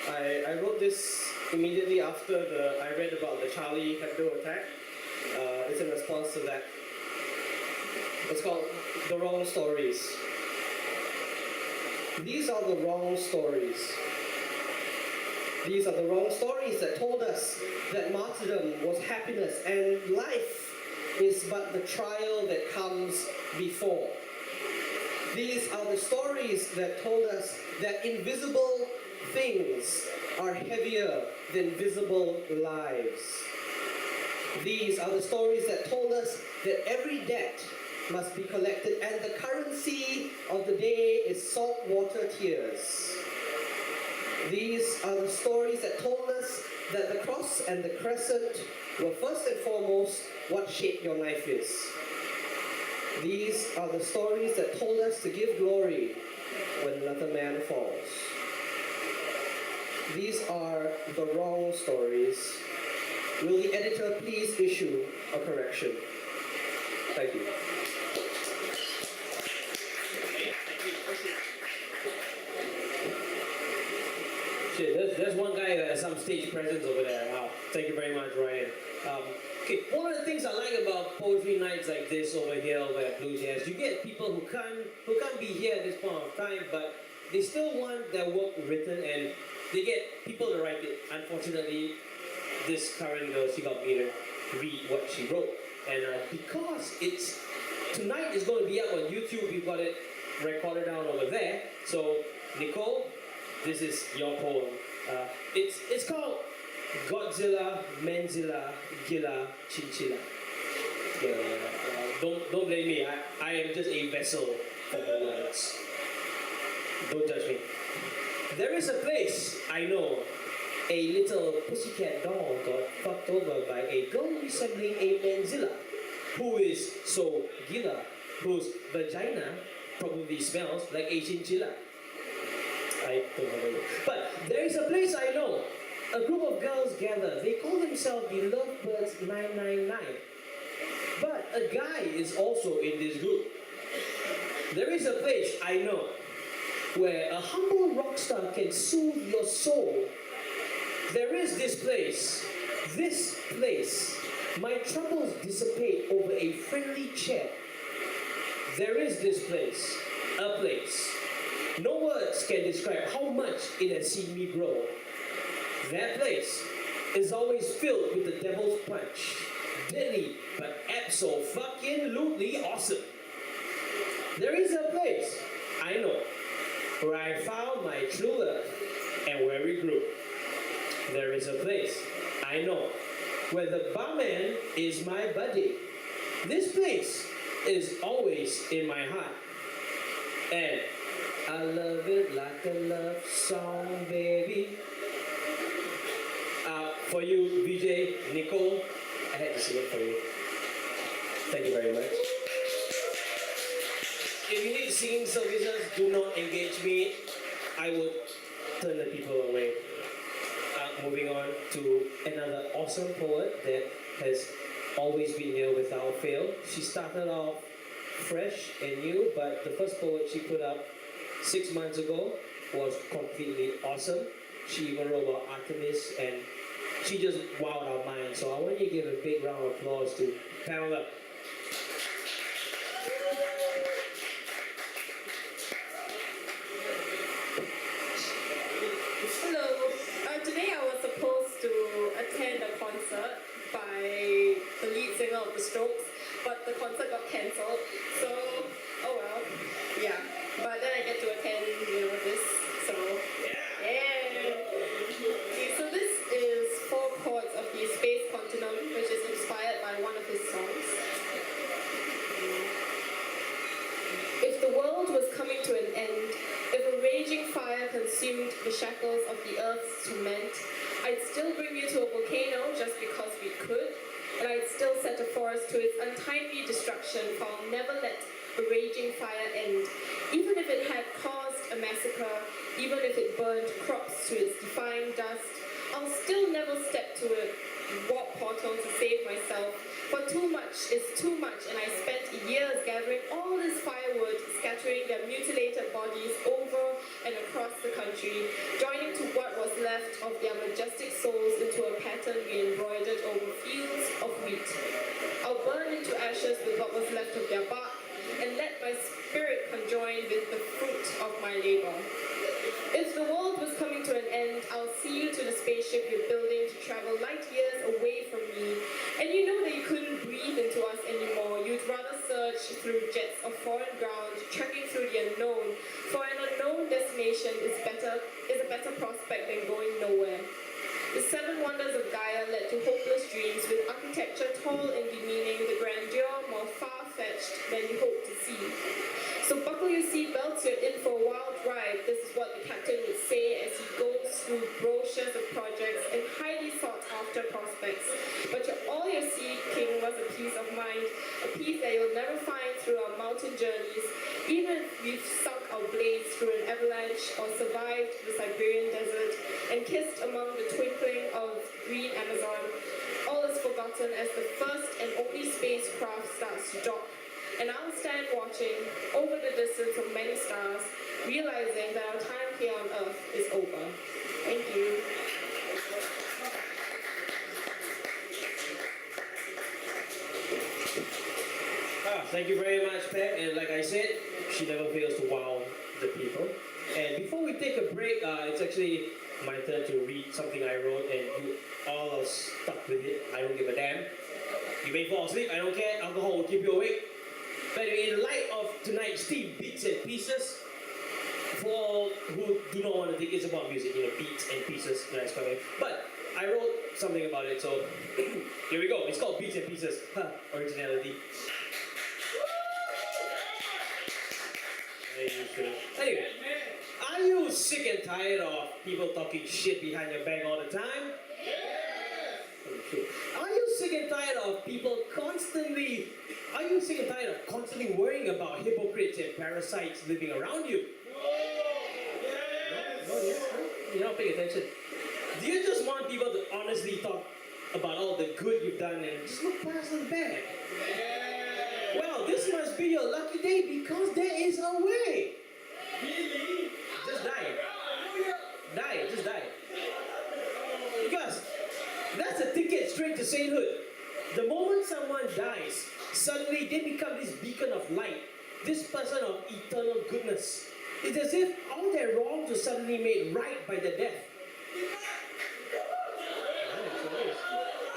I wrote this immediately after I read about the Charlie Hebdo attack. It's in response to that. It's called The Wrong Stories. These are the wrong stories. These are the wrong stories that told us that martyrdom was happiness and life is but the trial that comes before. These are the stories that told us that invisible things are heavier than visible lives. These are the stories that told us that every debt must be collected and the currency of the day is saltwater tears. These are the stories that told us that the cross and the crescent were first and foremost what shape your knife is. These are the stories that told us to give glory when another man falls. These are the wrong stories. Will the editor please issue a correction? Thank you. Shit, there's one guy that has some stage presence over there. Wow, thank you very much, Ryan. Okay, one of the things I like about poetry nights like this over here over at Blue Jazz, you get people who can't be here at this point of time, but they still want their work written, and they get people to write it. Unfortunately, this current girl, she got me to read what she wrote, and because tonight is going to be up on YouTube, we've got it recorded down over there. So Nicole, this is your poem. It's called Godzilla, Menzilla, Gilla, Chinchilla. Don't blame me. I am just a vessel for the words. Don't judge me. There is a place I know. A little pussycat doll got fucked over by a girl resembling a Menzilla, who is so gilla, whose vagina probably smells like a chinchilla. I don't know. But there is a place I know. A group of girls gather. They call themselves the Lovebirds 999. But a guy is also in this group. There is a place I know where a humble rock star can soothe your soul. There is this place. My troubles dissipate over a friendly chat. There is this place, a place. No words can describe how much it has seen me grow. That place is always filled with the devil's punch. Deadly, but abso-fucking-lutely awesome. There is a place, I know, where I found my true love and where we grew. There is a place, I know, where the barman is my buddy. This place is always in my heart. And I love it like a love song, baby. For you, VJ, Nicole, I had to sing it for you. Thank you very much. If you need singing services, do not engage me. I would turn the people away. Moving on to another awesome poet that has always been here without fail. She started off fresh and new, but the first poet she put up 6 months ago was completely awesome. She even wrote about Artemis, and she just wowed our minds. So I want you to give a big round of applause to Pamela. Hello. Today I was supposed to attend a concert by the lead singer of The Strokes, but the concert got cancelled. So, oh well. Yeah. But then I get to attend, this. So, yeah. Okay, so this is 4 chords of the Space Continuum, which is inspired by one of his songs. If the world was coming to an end, if a raging fire consumed the shackles of the earth's cement, I'd still bring you to a volcano just because we could, and I'd still set a forest to its untimely destruction, for I'll never let a raging fire end. Even if it had caused a massacre, even if it burned crops to its defying dust, I'll still never step to a warp portal to save myself, for too much is too much, and I spent years gathering all this firewood, scattering their mutilated bodies over and across the country, joining to what was left of their majestic souls into a pattern we embroidered over fields of wheat. I'll burn into ashes with what was left of their bark, and let my spirit conjoin with the fruit of my labor. If the world was coming to an end, I'll see you to the spaceship you're building to travel light years away from me. And you know that you couldn't breathe into us anymore. You'd rather search through jets of foreign ground, trekking through the unknown. For an unknown destination is a better prospect than going nowhere. The 7 wonders of Gaia led to hopeless dreams, with architecture tall and demeaning, the grandeur more far-fetched than you hoped to see. So buckle your seatbelts, you're in for a wild ride. This is what the captain would say as he goes through brochures of projects and highly sought-after prospects. But all you're seeking was a peace of mind, a peace that you'll never find through our mountain journeys, even if we've sunk our blades through an avalanche or survived the Siberian desert and kissed among the twinkling of green Amazon. All is forgotten as the first and only spacecraft starts to dock. And I'll stand watching over the distance of many stars, realizing that our time here on Earth is over. Thank you. Thank you very much, Pep. And like I said, she never fails to wow the people. And before we take a break, it's actually my turn to read something I wrote, and you all are stuck with it. I don't give a damn. You may fall asleep, I don't care. Alcohol will keep you awake. But anyway, in the light of tonight's theme, Beats and Pieces, for all who do not want to think it's about music, beats and pieces, nice coming. But I wrote something about it, so here we go. It's called Beats and Pieces. Originality. Anyway, are you sick and tired of people talking shit behind your back all the time? Okay. Are you sick and tired of people constantly worrying about hypocrites and parasites living around you? No, yes, huh? You're not paying attention. Do you just want people to honestly talk about all the good you've done and just look past the bad? Well, this must be your lucky day because there is a way. Just die. Just die. Because that's a ticket straight to sainthood. The moment someone dies, suddenly they become this beacon of light, this person of eternal goodness. It's as if all their wrongs were suddenly made right by the death.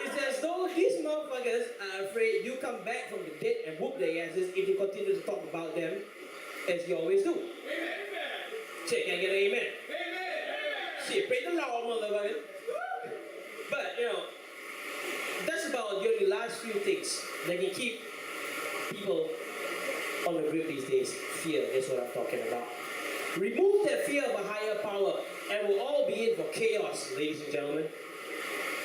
It's as though these motherfuckers are afraid you come back from the dead and whoop their asses if you continue to talk about them as you always do. Check, can I get an amen? Shit, pray the Lord, motherfucker. But, that's about the only last few things that can keep people on the grip these days. Fear is what I'm talking about. Remove that fear of a higher power and we'll all be in for chaos, ladies and gentlemen.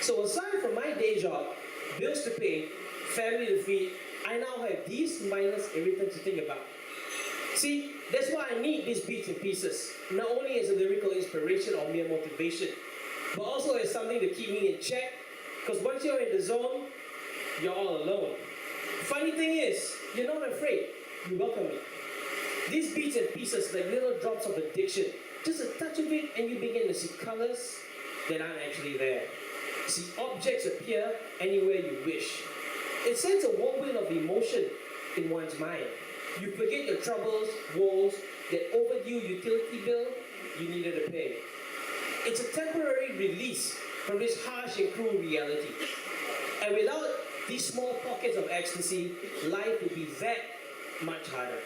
So aside from my day job, bills to pay, family to feed, I now have these mindless irritants to think about. See, that's why I need these beats and pieces, not only as a lyrical inspiration or mere motivation, but also as something to keep me in check, because once you're in the zone, you're all alone. Funny thing is, you're not afraid, you welcome it. These beats and pieces like little drops of addiction, just a touch of it and you begin to see colors that aren't actually there. See objects appear anywhere you wish. It sends a whirlwind of emotion in one's mind. You forget your troubles, woes, that overdue utility bill you needed to pay. It's a temporary release from this harsh and cruel reality. And without these small pockets of ecstasy, life would be that much harder.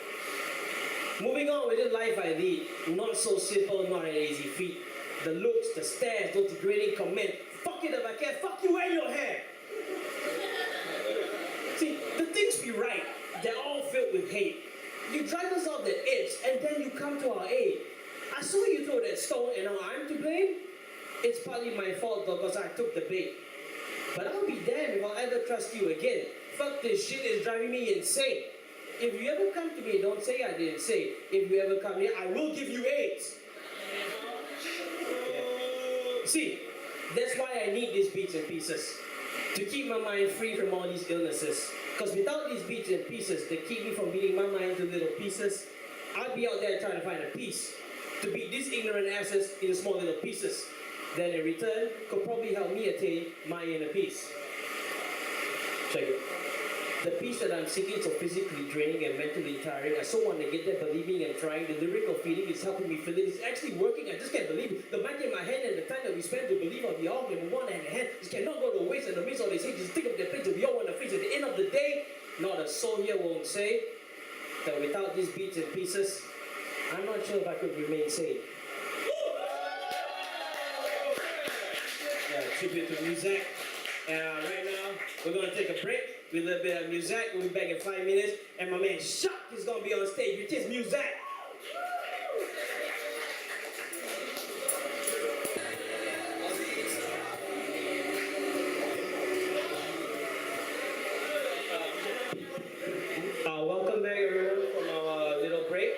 Moving on with the life I lead, not so simple, not an easy feat. The looks, the stares, those degrading comments, fuck it if I care, fuck you and your hair. See, the things we write, they're all filled with hate. You drive us off the edge and then you come to our aid. I saw you throw that stone and now I'm to blame? It's partly my fault though because I took the bait. But I'll be damned if I'll ever trust you again. Fuck this shit is driving me insane. If you ever come to me, don't say I didn't say. If you ever come here, I will give you AIDS. Yeah. See, that's why I need these beats and pieces. To keep my mind free from all these illnesses. Because without these beats and pieces that keep me from beating my mind into little pieces, I'd be out there trying to find a piece. To beat these ignorant asses into small little pieces. Then in return, could probably help me attain my inner peace. Check it. The peace that I'm seeking so physically draining and mentally tiring. I so want to get there believing and trying. The lyrical feeling is helping me feel it. It's actually working. I just can't believe it. The mic in my hand and the time that we spend to believe on the all and one hand in hand just cannot go to waste. And the midst of they say, just think of the place that we all want to face. At the end of the day, not a soul here won't say that without these beats and pieces, I'm not sure if I could remain sane. Tribute to Muzak. Right now, we're going to take a break with a little bit of Muzak. We'll be back in 5 minutes. And my man Shock is going to be on stage with his Muzak. Welcome back, everyone, from our little break.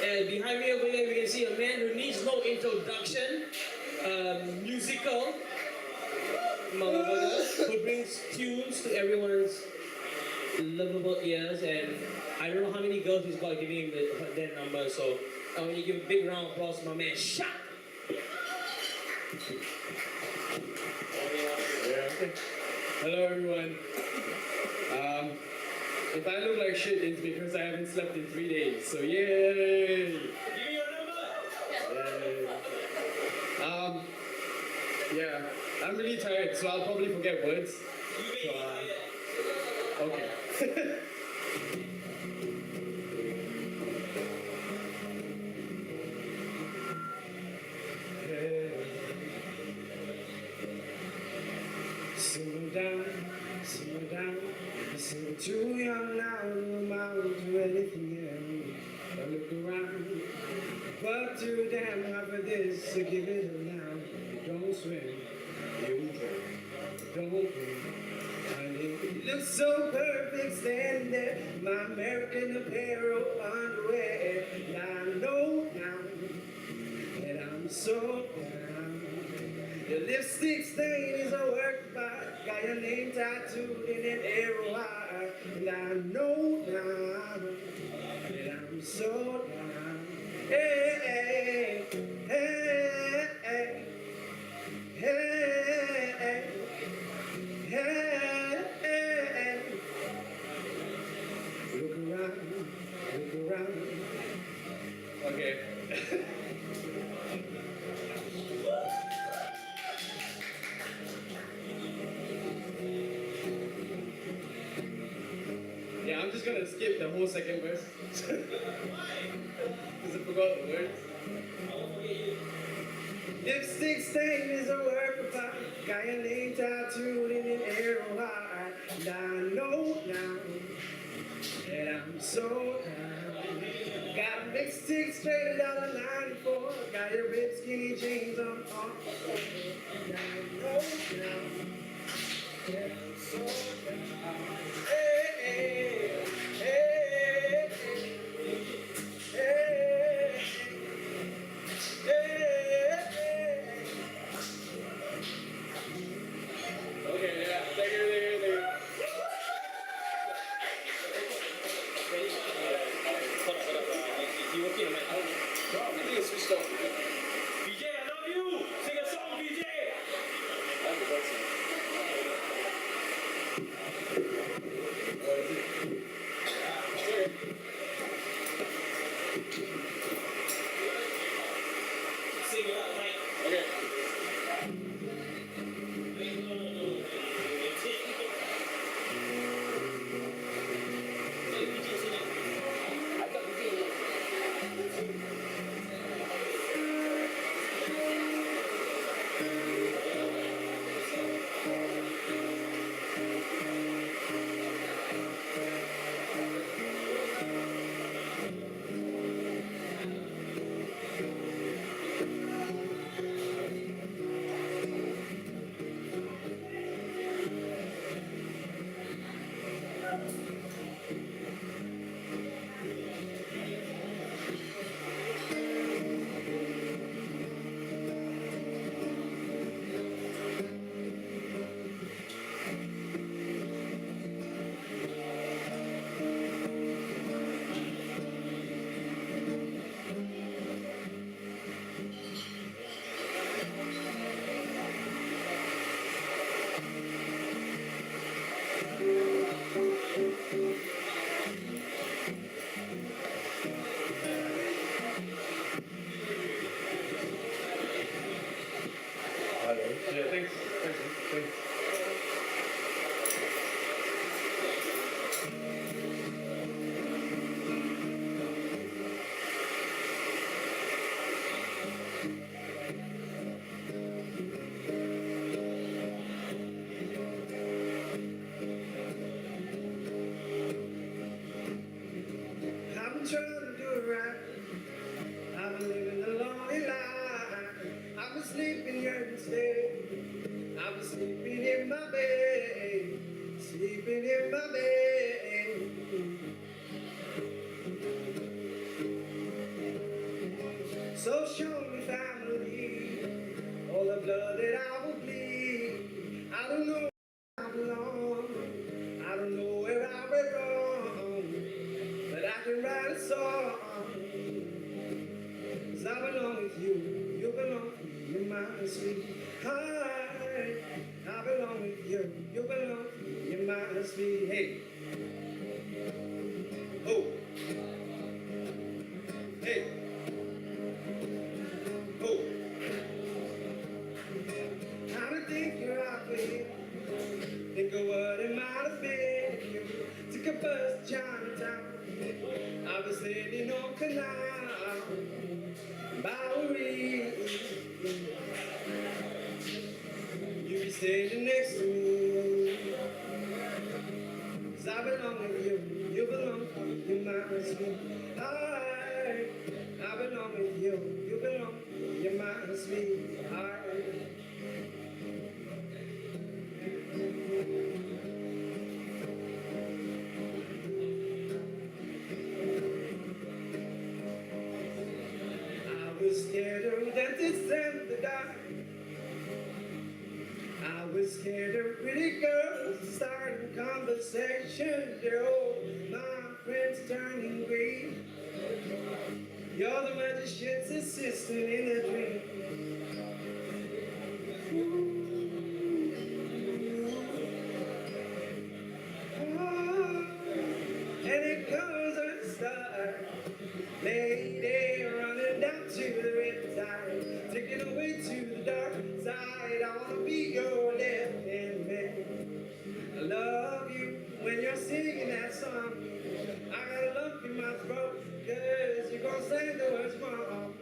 And behind me over here, we can see a man who needs no introduction. Musical motherfucker who brings tunes to everyone's lovable ears, and I don't know how many girls he's got giving him that number, so I want you to give a big round of applause to my man Shaq. Yeah, okay. Hello everyone. If I look like shit, it's because I haven't slept in 3 days. So yay! Give me your number. Yay. Yeah, I'm really tired, so I'll probably forget words. You may be tired. Okay. Simmer down, simmer down. I'm too young now to amount to anything else. I look around, but too damn hard for this. So give it a now. You don't swim, you drown. Don't swim. And it looks so perfect standing there, my American apparel underwear. And I know now that I'm so down. Your lipstick stain is a work of art. Got your name tattooed in an arrow heart. And I know now that I'm so down. Hey, hey, hey, hey, hey, hey, hey. Look around, look around. Okay. Yeah, I'm just gonna skip the whole second verse. Because I forgot the words. Lipstick stain is a work of art. Got your name tattooed in an arrow heart. And I know now that I'm so down. Got a big stick straight out of 94. Got your ripped skinny jeans on. And I know now that I'm so down. Hey, hey, hey, hey, hey, hey. Okay, yeah, thank you. Hold up. You okay, man? I think it's switched off. VJ, I love you. Sing a song, VJ. Sing it up, Mike. Okay. Yeah, thanks. I've been trying to do it right. I've been living a lonely life. I've been sleeping here instead. I've been sleeping in my bed. Sleeping in my bed. So show me family, all the blood that I will bleed. I don't know where I belong. I don't know where I went wrong. But I can write a song. 'Cause I belong with you, you belong to me, you're mine. sweetheart. I belong with you, you belong, you must be. Hey. Oh. Hey. Oh. How to think you're out for you. Think of what it might have been if you took a bus to Chinatown. I was sitting on Canal Bowery. You be standing next to me. 'Cause I belong with you, you belong, you must be. I belong with you, you belong, you must be. I was scared of dentists and the dark. I was scared of pretty girls starting conversations. Oh, my friends turning green. You're the magician's assistant in a dream. Oh, and it comes a star. Lady running down to the riptide, taking away to the dark side. I wanna be your left hand man. I love you when you're singing that song. I got a lump in my throat, 'cause you're gonna say the words wrong.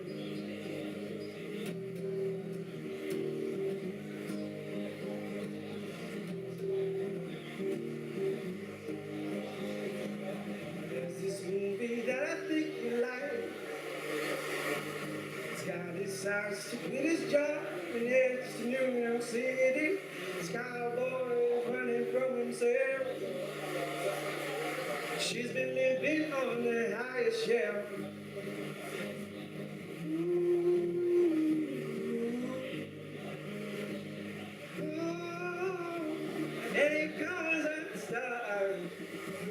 There's this movie that I think you like. It's got his house to quit his job and heads to New York City. This cowboy running from himself. She's been living on the highest shelf. And it comes unstuck.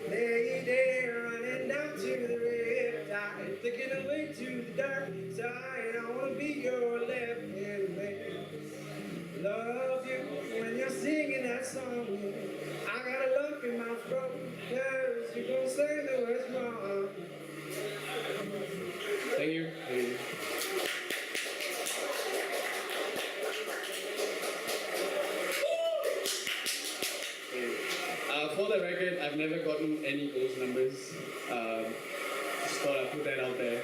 Lady running down to the riptide, taking away to the dark side. I wanna be your left hand man. Love you when you're singing that song. I got a lump in my throat, 'cause you're gonna say the words wrong. Thank you. For the record, I've never gotten any of those numbers. Just thought I'd put that out there.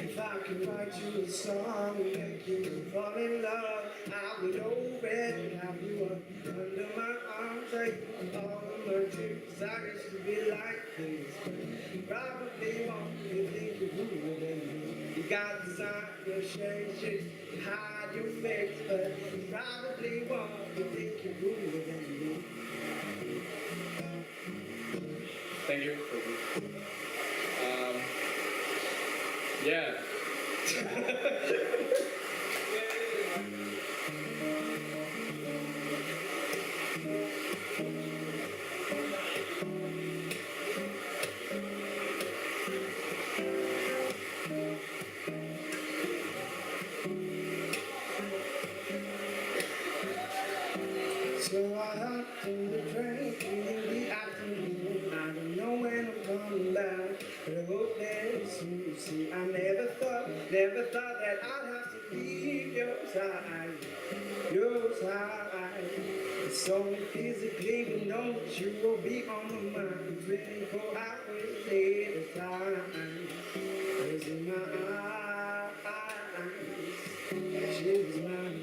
If I could write you a song and make you fall in love, I would open, have you under my arms, take all the mercy. 'Cause I used to be like this. Probably won't you think you're ruler than me. You got design, your shade, you hide your face, but you probably won't you think you're ruler than me. Thank you. Yeah. So I hopped in the train in the afternoon. I don't know when I'm coming back, but I hope that soon. You see, I never thought that I'd have to leave your side, your side. It's only physically we know that you will be on my mind 24 hours at a time. Cause in my eyes, she was mine.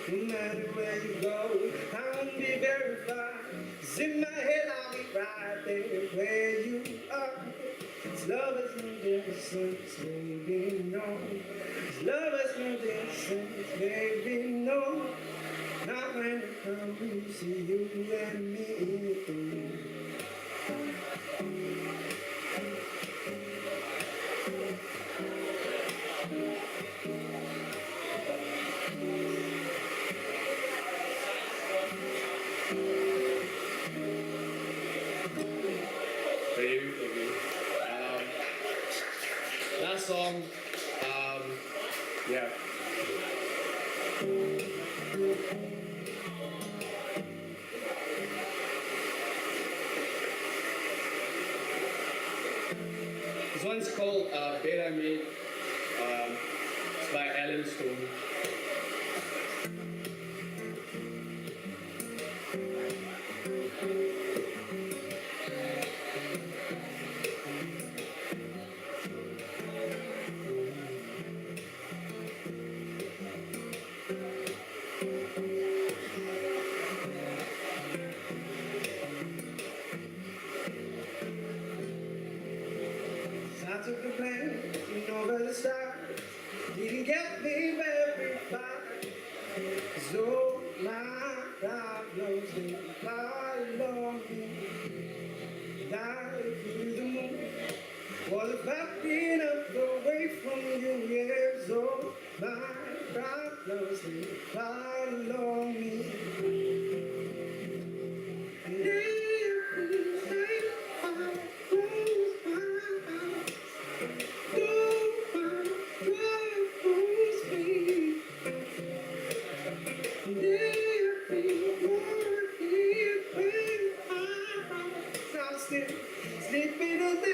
No matter where you go, I won't be very far. 'Cause in my head I'll be right there where you are. 'Cause love is no distance, baby, no. 'Cause love is no distance, baby, no. Not when it comes to you and me. song. Yeah. This one's called Bed I Made. It's by Alan Stone. I took the blame, you know where to start. Didn't get me very far. So my problems they follow me. Life with the moon. Was about being up away from you, yeah. So my problems they follow me. And every night I close my eyes. Sleeping on the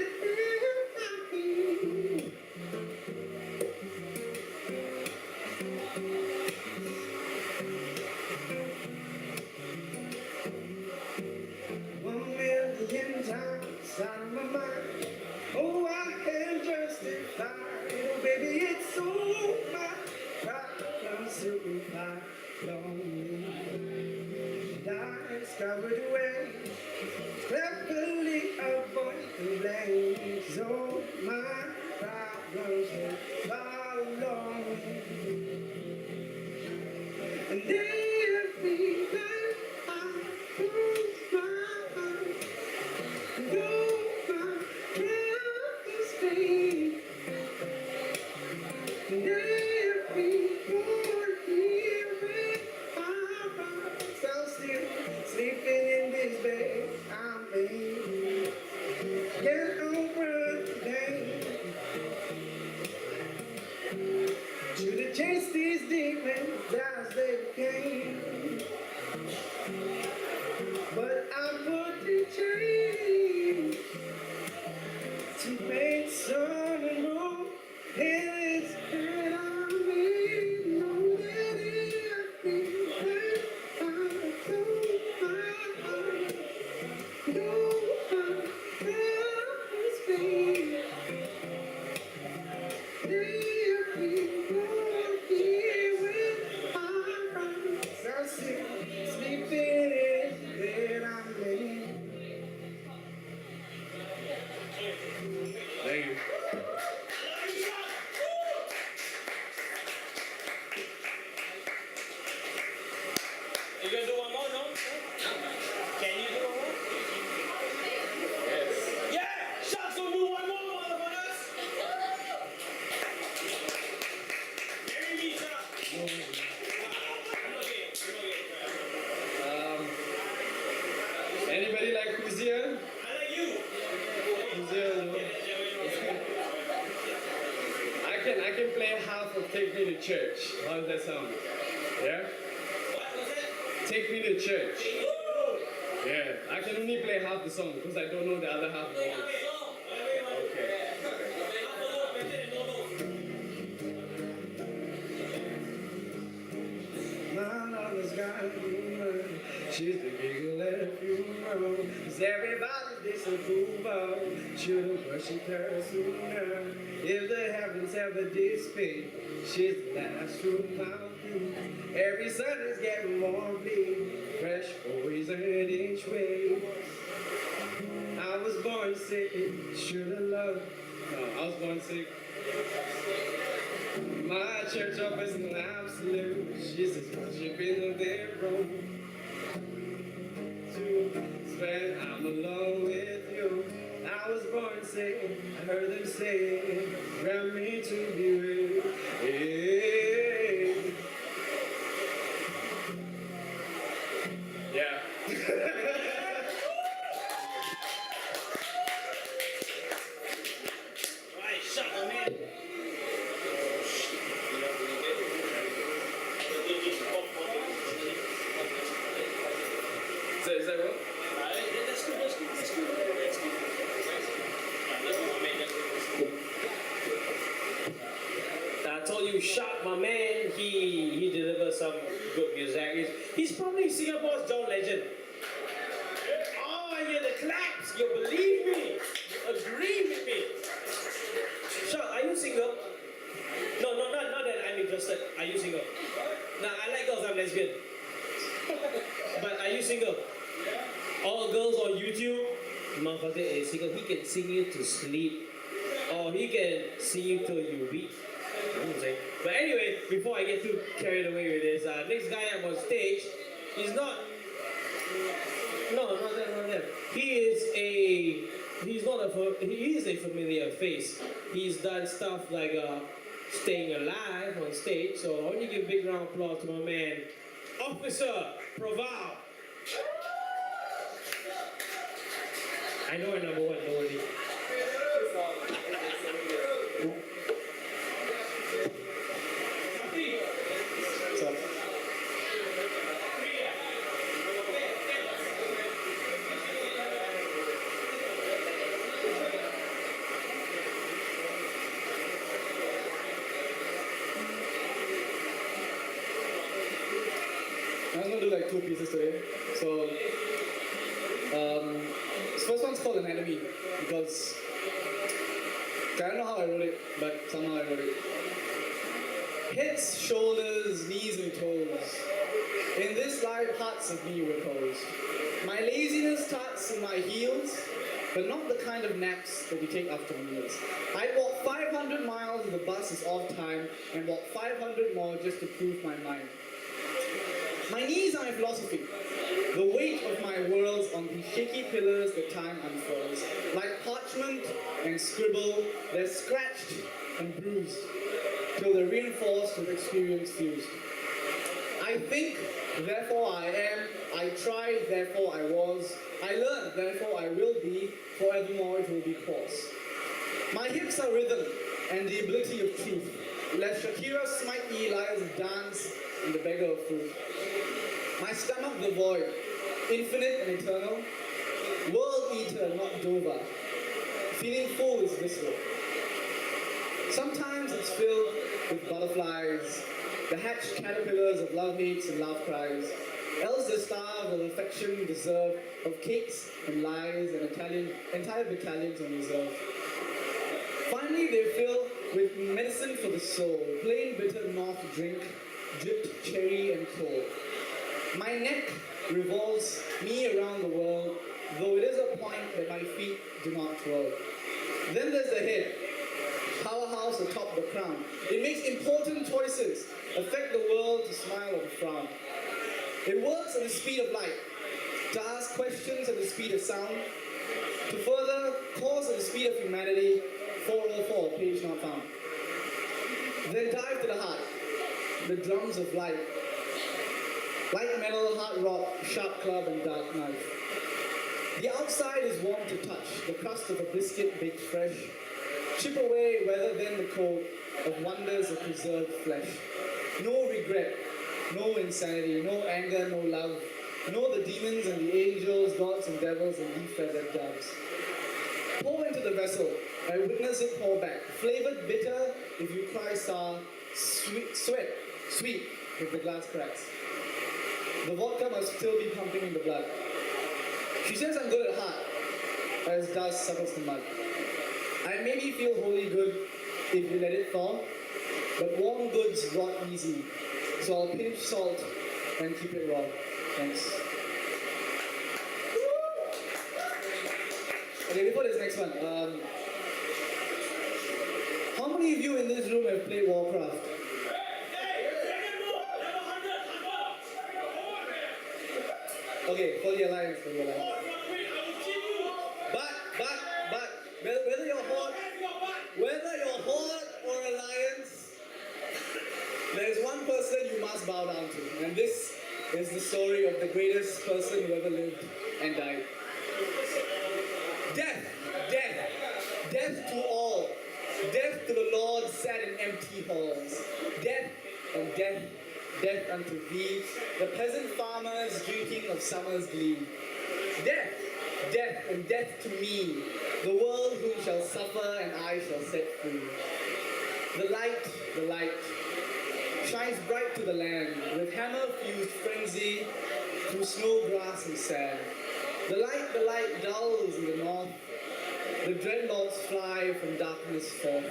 times out of my mind. Oh, I can't justify. Oh, baby, it's so my problems to be lonely. And I discovered a way to cleverly avoid the blame. So my problems will follow me. And every night I close my eyes. No, my brother's pain. And every morning when I rise, I'm still sleeping in this bed I'm in. Can't over the day. Should have chased these demons as they came. But I wouldn't change to make some room in this bed I'm in. No, that everything I do, my heart. No, I speak. Every morning when I rise, I see sleeping in bed I'm in. Thank you. You gonna do one more, no? Can you do one more? Yeah! Sharks gonna do one more, motherfuckers! Marry me, Sharks! I'm okay. Anybody like who's here? I like you! Who's here? No? I can play half of Take Me to Church. How does that sound? Yeah? What was that? Take Me to Church. Yeah, I can only play half the song because I don't know the other half of the song. My mama's got a rumor. She's the giggle at a funeral. Cause everybody's disapproval should've worshipped her sooner. If the heavens ever dissipate, she's the last true mountain. Every sun is getting more bleak. Fresh poison each way. I was born sick, should've loved. No, I was born sick. My church offers an absolute. She's just worshiping their room. To spend, I'm alone with you. I was born sick. I heard them say, grant me to be with. Hey. Yeah. Alright, shut up, man. my man, he delivers some good music. He's probably Singapore's John Legend. Oh, yeah, the claps. You believe me? You agree with me? Sean, are you single? No, not that I'm interested. Are you single? Nah, I like girls. I'm lesbian. But are you single? All girls on YouTube, motherfucker is single. He can sing you to sleep, or he can sing you till you weep. You know what I'm saying? But anyway, before I get too carried away with this, next guy up on stage is not. No, not that. He is a familiar face. He's done stuff like staying alive on stage. So I want to give a big round of applause to my man, Officer Proval. I know I'm number one, don't worry. What's up? I was gonna do like two pieces today. So, this first one's called Anatomy because I don't know how I wrote it, but somehow I wrote it. Heads, shoulders, knees, and toes. In this life, parts of me repose. My laziness starts in my heels, but not the kind of naps that we take after meals. I walk 500 miles if the bus is off time, and walk 500 more just to prove my mind. My knees are my philosophy. The weight of my world's on the shaky pillars that time unfurls. Like parchment and scribble, they're scratched and bruised, till they're reinforced with experience fused. I think, therefore I am. I tried, therefore I was. I learned, therefore I will be. Forevermore it will be course. My hips are rhythm and the ability of truth. Let Shakira smite me lies of dance and the beggar of fruit. My stomach the void, infinite and eternal. World eater, not Dover. Feeling full is visceral. Sometimes it's filled with butterflies, the hatched caterpillars of love hates and love cries. Else they're starved of affection deserved, of cakes and lies and entire battalions on reserve. Finally they fill with medicine for the soul, plain bitter north drink, dripped cherry and coal. My neck revolves me around the world, though it is a point that my feet do not twirl. Then there's the head, powerhouse atop the crown. It makes important choices, affect the world to smile or to frown. It works at the speed of light, to ask questions at the speed of sound, to further cause at the speed of humanity, 404, page not found. Then dive to the heart, the drums of light. Light metal, hard rock, sharp club, and dark knife. The outside is warm to touch, the crust of a biscuit baked fresh. Chip away weather then the coat of wonders of preserved flesh. No regret, no insanity, no anger, no love. No the demons and the angels, gods and devils and de-feathered doves. Pour into the vessel, I witness it pour back. Flavored bitter if you cry sour, sweet if the glass cracks. The vodka must still be pumping in the blood. She says I'm good at heart, as dust settles the mud. I maybe feel wholly good if you let it thaw, but warm goods rot easy, so I'll pinch salt and keep it raw. Thanks. Okay, before this next one, how many of you in this room have played Warcraft? Okay, for the alliance, But, whether you're Horde or Alliance, there's one person you must bow down to, and this is the story of the greatest person who ever lived and died. Death to all. Death to the Lord sat in empty halls. Death and death unto thee, the peasant farmers drinking of summer's glee. Death and death to me, the world whom shall suffer and I shall set free. The light, shines bright to the land with hammer-fused frenzy through snow, grass, and sand. The light dulls in the north. The dreadnoughts fly from darkness forth.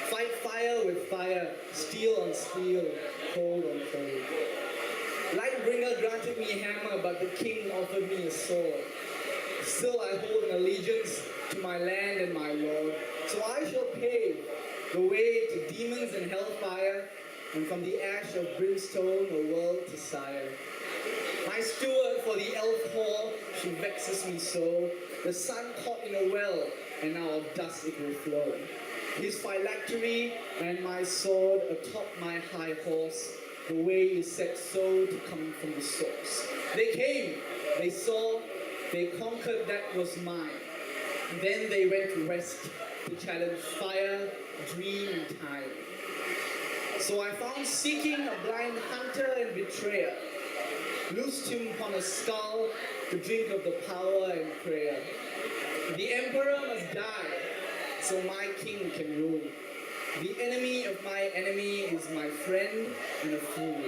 Fight fire with fire, steel on steel, cold on cold. Lightbringer granted me a hammer, but the king offered me a sword. Still I hold an allegiance to my land and my lord. So I shall pave the way to demons and hellfire, and from the ash of brimstone a world to sire. My steward for the elf hall, she vexes me so. The sun caught in a well, and now of dust it will flow. His phylactery and my sword atop my high horse, the way is set so to come from the source. They came, they saw, they conquered that was mine. Then they went to rest to challenge fire, dream, and time. So I found seeking a blind hunter and betrayer, loosed him upon a skull to drink of the power and prayer. The emperor must die, so my king can rule. The enemy of my enemy is my friend and a fool.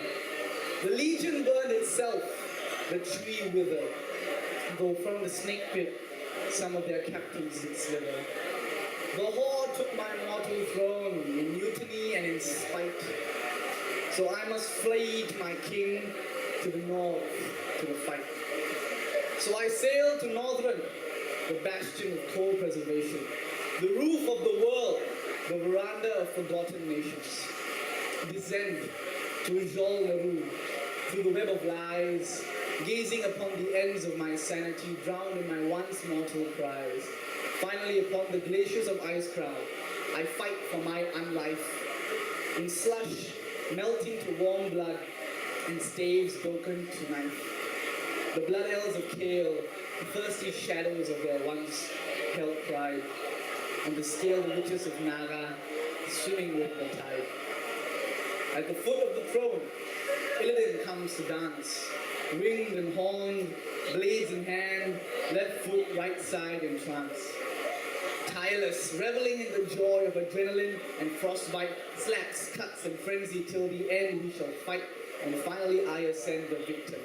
The legion burned itself, the tree withered, though from the snake pit some of their captains did slither. The horde took my mortal throne in mutiny and in spite. So I must flee to my king to the north to the fight. So I sailed to Northern, the bastion of coal preservation, the roof of the world, the veranda of forgotten nations. Descend to Rijol Naru, through the web of lies, gazing upon the ends of my sanity, drowned in my once mortal cries. Finally, upon the glaciers of ice crown, I fight for my unlife. In slush, melting to warm blood, and staves broken to knife. The blood elves of Kale, the thirsty shadows of their once held pride. On the scale, the witches of Naga, swimming with the tide. At the foot of the throne, Illidan comes to dance, winged and horned, blades in hand, left foot, right side in trance. Tireless, reveling in the joy of adrenaline and frostbite, slaps, cuts, and frenzy till the end we shall fight, and finally I ascend the victor.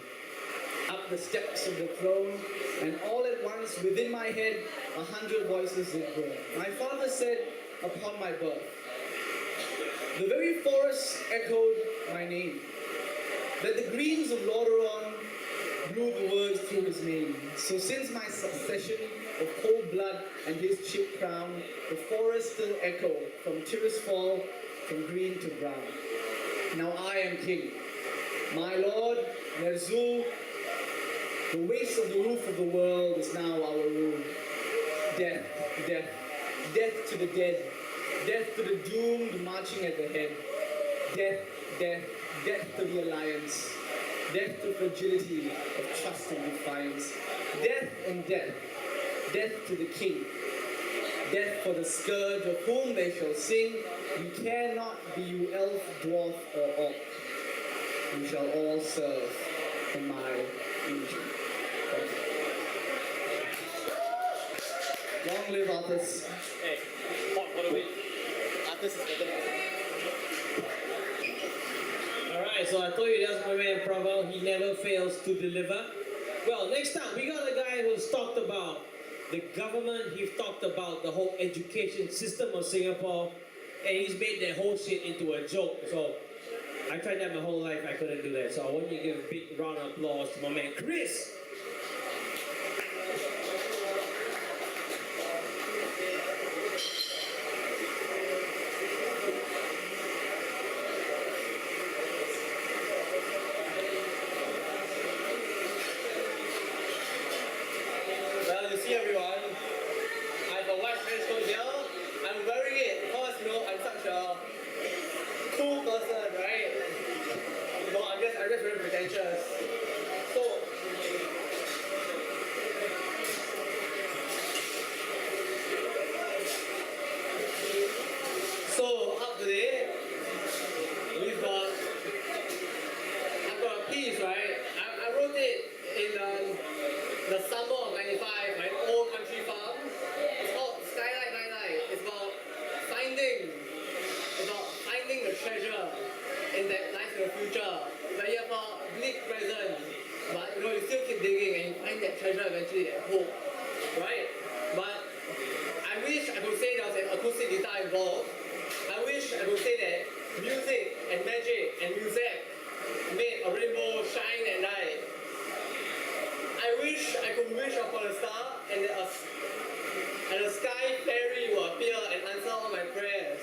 Up the steps of the throne, and all at once within my head 100 voices did groan. My father said upon my birth, the very forest echoed my name, that the greens of Lordaeron blew the words through his name. So since my succession of cold blood and his chip crown, the forest still echoed from Tirisfal, from green to brown. Now I am king. My lord, Ner'zhul, the waste of the roof of the world is now our rule. Death, death, death to the dead, death to the doomed marching at the head. Death, death, death to the alliance, death to fragility of trust and defiance. Death and death, death to the king, death for the scourge of whom they shall sing. You cannot be you elf, dwarf, or orc. You shall all serve for my legion. Long live Arthas. Hey, what a win. Arthas is the best. Alright, so I told you that's my man Prabal. He never fails to deliver. Well, next up, we got a guy who's talked about the government, he's talked about the whole education system of Singapore, and he's made that whole shit into a joke. So I tried that my whole life, I couldn't do that. So I want you to give a big round of applause to my man Chris. Well, you see everyone, I have a white trench coat here. I'm wearing it because, you know, I'm such a cool person, right? No, I'm just very pretentious. So, actually at home, right? But I wish I could say there was an acoustic guitar involved. I wish I could say that music and magic and music made a rainbow shine at night. I wish I could wish upon a star and a sky fairy will appear and answer all my prayers.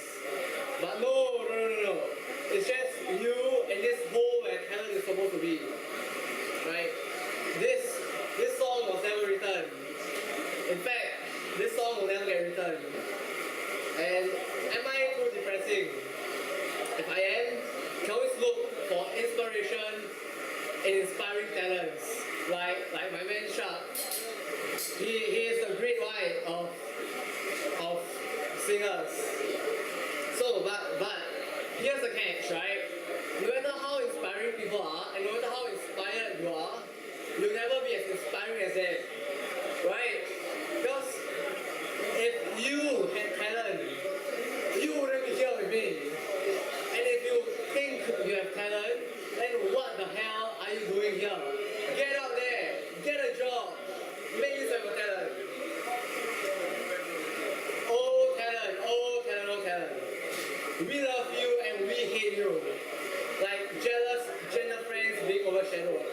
But no. It's just you and this hole where talent is supposed to be. Right? This song was never written. In fact, this song will never get written. And am I too depressing? If I am, can always look for inspiration in inspiring talents. Like my man Shark. He is the great white of singers. So but here's the catch, right? No matter how inspiring people are, and no matter how inspired you are, you'll never be as inspiring as them. Right? Because if you had talent, you wouldn't be here with me. And if you think you have talent, then what the hell are you doing here? Get out there, get a job, make use of your talent. Oh talent, oh talent, oh talent. We love you and we hate you. Like jealous gender friends being overshadowed.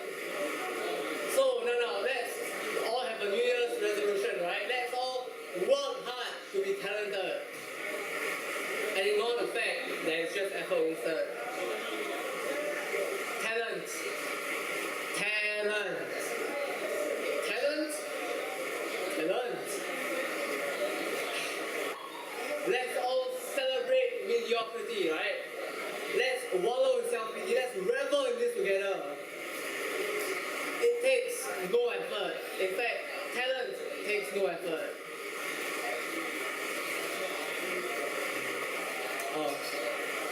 So now let's all have a New Year's resolution, right? Let's all work hard to be talented. And ignore the fact that it's just effort wasted. Talent. Let's all celebrate mediocrity, right? Let's wallow in self-pity. Let's revel in this together. It takes no effort. In fact, talent takes no effort.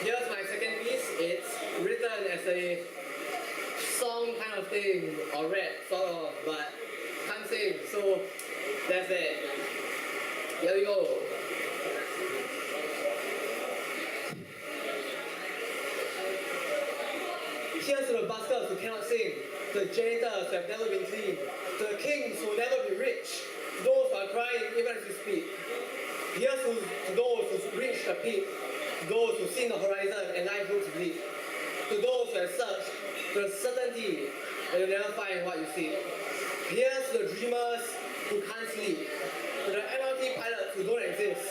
Here's my second piece. It's written as a song kind of thing, or rap, sort of, but can't sing. So that's it. Here we go. Here's to the buskers who cannot sing, to the janitors who have never been clean, to the kings who will never be rich, to those who are crying even as we speak. Here's to those who reach the peak, to those who see the horizon and life looks bleak, to those who have searched for the certainty that you'll never find what you seek. Here's to the dreamers who can't sleep, to the MRT pilots who don't exist.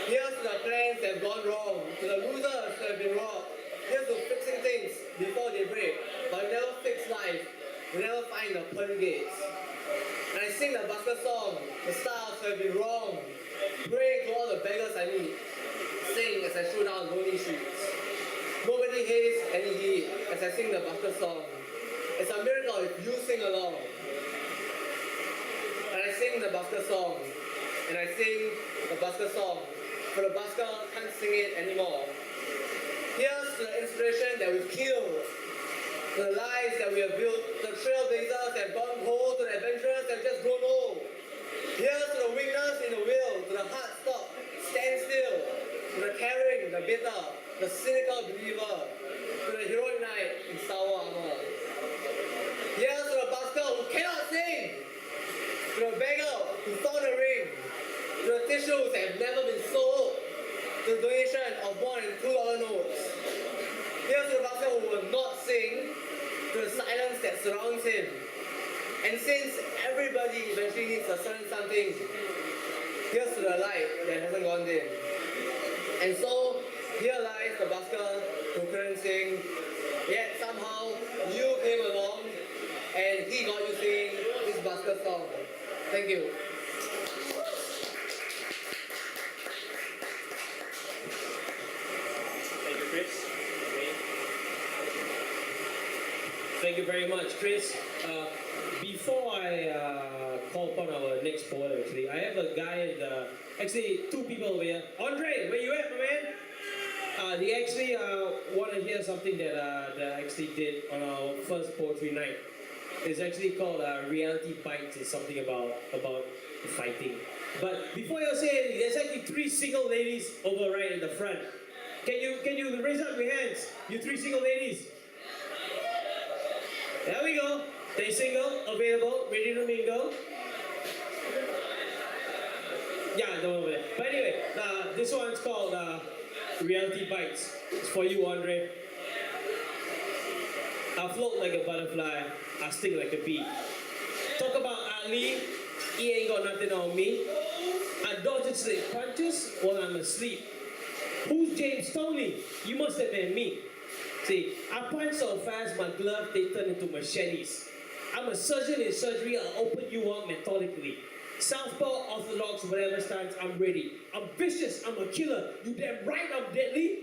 Here's to the plans that have gone wrong, to the losers who have been robbed. Here's to fixing things before they break, but we never fix life, we never find the pearly gates. And I sing the busker song, the stars who have been wrong, praying to all the beggars I meet, sing as I shoot down lonely streets. Nobody hates any heat as I sing the busker song. It's a miracle if you sing along. And I sing the busker song, and I sing the busker song, for the busker can't sing it anymore. Here's the inspiration that we've killed, the lies that we have built, the trailblazers that have gone cold, to the adventurers that have just grown old. Here's to the weakness in the will, to the heart stop, stand still, to the caring, the bitter, the cynical believer, to the heroic knight in Star Wars armor. Here's to the busker who cannot sing, to the beggar who found a ring, to the tissues that have never been sold, to the donation of more than $2 notes. Here's to the busker who will not sing, to the silence that surrounds him. And since everybody eventually needs a certain something, here's to the light that hasn't gone dim. And so, here lies the busker who couldn't sing, yet somehow you came along and he got you singing this busker song. Thank you. Thank you, Chris. Thank you very much, Chris. Before I call upon our next poet, actually, I have a guy, actually two people over here. Andre, where you at, my man? They actually want to hear something that I actually did on our first poetry night. It's actually called Reality Bites. It's something about fighting. But before you say anything, there's actually three single ladies over right in the front. Can you raise up your hands, you three single ladies? There we go. They single, available, ready to mingle. Yeah, don't worry. But anyway, this one's called Reality Bites. It's for you, Andre. I float like a butterfly, I sting like a bee. Talk about Ali, he ain't got nothing on me. I dodge straight punches while I'm asleep. Who's James Tony? You must have been me. See, I punch so fast my gloves they turn into machetes. I'm a surgeon in surgery, I'll open you up methodically. Southpaw, orthodox, whatever stance, I'm ready. I'm vicious, I'm a killer. You damn right I'm deadly.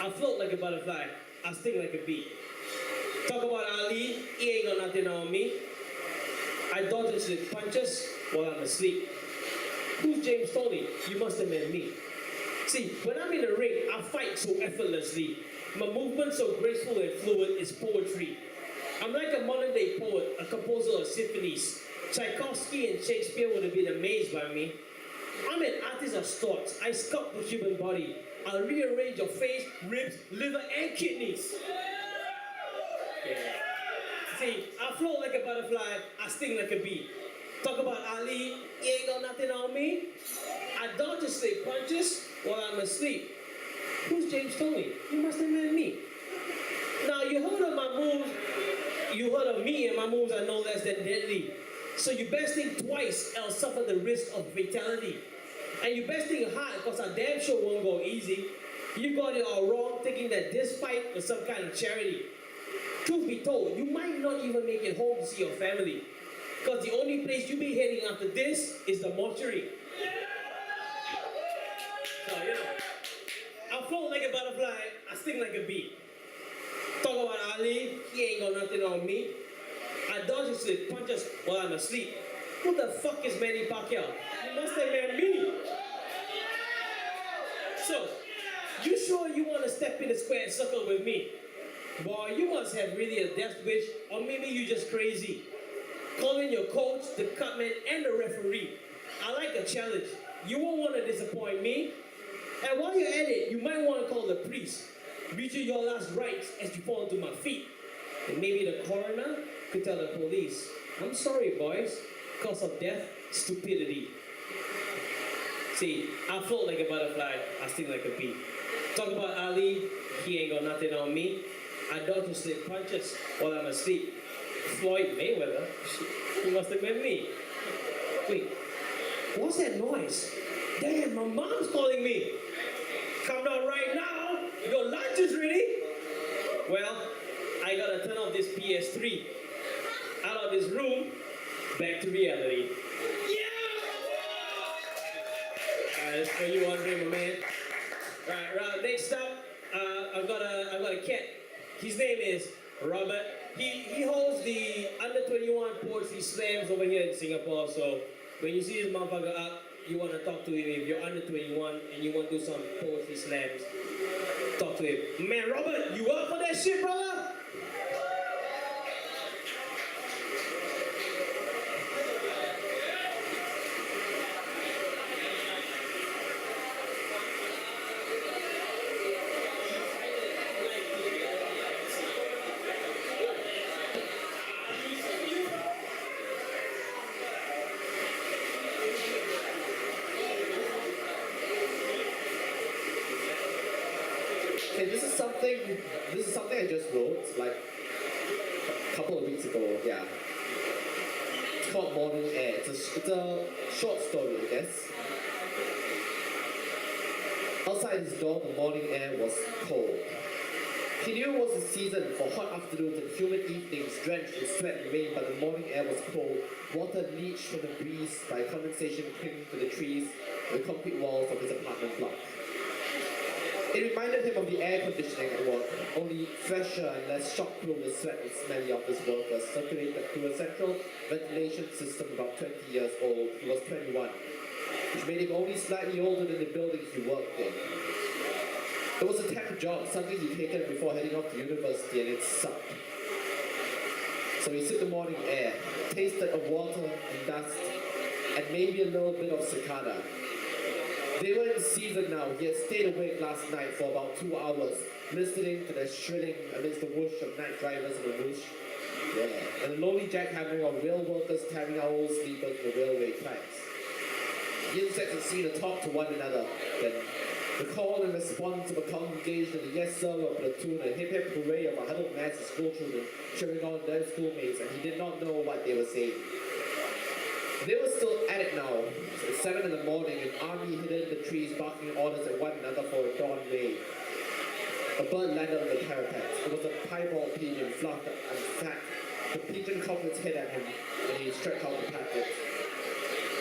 I float like a butterfly, I sting like a bee. Talk about Ali, he ain't got nothing on me. I dodge his punches while I'm asleep. Who's James Tony? You must have met me. See, when I'm in the ring, I fight so effortlessly. My movement so graceful and fluid is poetry. I'm like a modern day poet, a composer of symphonies. Tchaikovsky and Shakespeare would have been amazed by me. I'm an artist of thoughts. I sculpt the human body. I'll rearrange your face, ribs, liver, and kidneys. Yeah. See, I float like a butterfly, I sting like a bee. Talk about Ali, he ain't got nothing on me. I dodge his snake punches while I'm asleep. Who's James Tony? You must have met me. Now you heard of my moves, you heard of me and my moves are no less than deadly. So you best think twice, else suffer the risk of fatality. And you best think hard, because I damn sure won't go easy. You got it all wrong, thinking that this fight was some kind of charity. Truth be told, you might not even make it home to see your family. Because the only place you'll be heading after this is the mortuary. So, you know, I float like a butterfly, I sting like a bee. Talk about Ali, he ain't got nothing on me. I dodge his punches while I'm asleep. Who the fuck is Manny Pacquiao? You must have met me. So, you sure you want to step in the square circle with me? Boy, you must have really a death wish, or maybe you just crazy. Call in your coach, the cutman, and the referee. I like a challenge. You won't want to disappoint me. And while you're at it, you might want to call the priest. Reach your last rites as you fall to my feet. And maybe the coroner could tell the police, I'm sorry, boys, cause of death, stupidity. See, I float like a butterfly, I sting like a bee. Talk about Ali, he ain't got nothing on me. I dodge his slip punches while I'm asleep. Floyd Mayweather, he must have met me. Wait, what's that noise? Damn, my mom's calling me. Come down right now, your lunch is ready. Well, I gotta turn off this PS3. Out of this room, back to reality. That's for you, Andre, my man. Right, next up, I've got a cat. His name is Robert. He holds the under 21 poetry slams over here in Singapore. So when you see this motherfucker up, you want to talk to him. If you're under 21 and you want to do some poetry slams, talk to him. Man, Robert, you up for that shit, brother? Okay, this is something I just wrote like a couple of weeks ago. Yeah, it's called Morning Air. It's a short story, I guess. Outside his door, the morning air was cold. He knew it was the season for hot afternoons and humid evenings drenched in sweat and rain, but the morning air was cold. Water leached from the breeze by condensation clinging to the trees and the concrete walls of his apartment block. It reminded him of the air conditioning at work, only fresher and less shock-proof the sweat and smelly office workers circulated through a central ventilation system about 20 years old. He was 21, which made him only slightly older than the building he worked in. It was a temp job, something he'd taken before heading off to university, and it sucked. So he sipped the morning air, tasted of water and dust, and maybe a little bit of cicada. They were in season now. He had stayed awake last night for about 2 hours, listening to the shrilling amidst the whoosh of night drivers and the whoosh Yeah. And the lonely jackhammering of rail workers tearing out old sleepers in the railway tracks. The insects seem to talk to one another. Then the call and response of a congregation, the yes sir of a platoon, a hip hip hooray of a huddled mass of school children cheering on their schoolmates, and he did not know what they were saying. They were still at it now. At 7 in the morning, an army hidden in the trees barking orders at one another for a dawn raid. A bird landed on the parapet. It was a piebald pigeon, fluffed and fat. The pigeon cocked its head at him, and he stretched out the packet.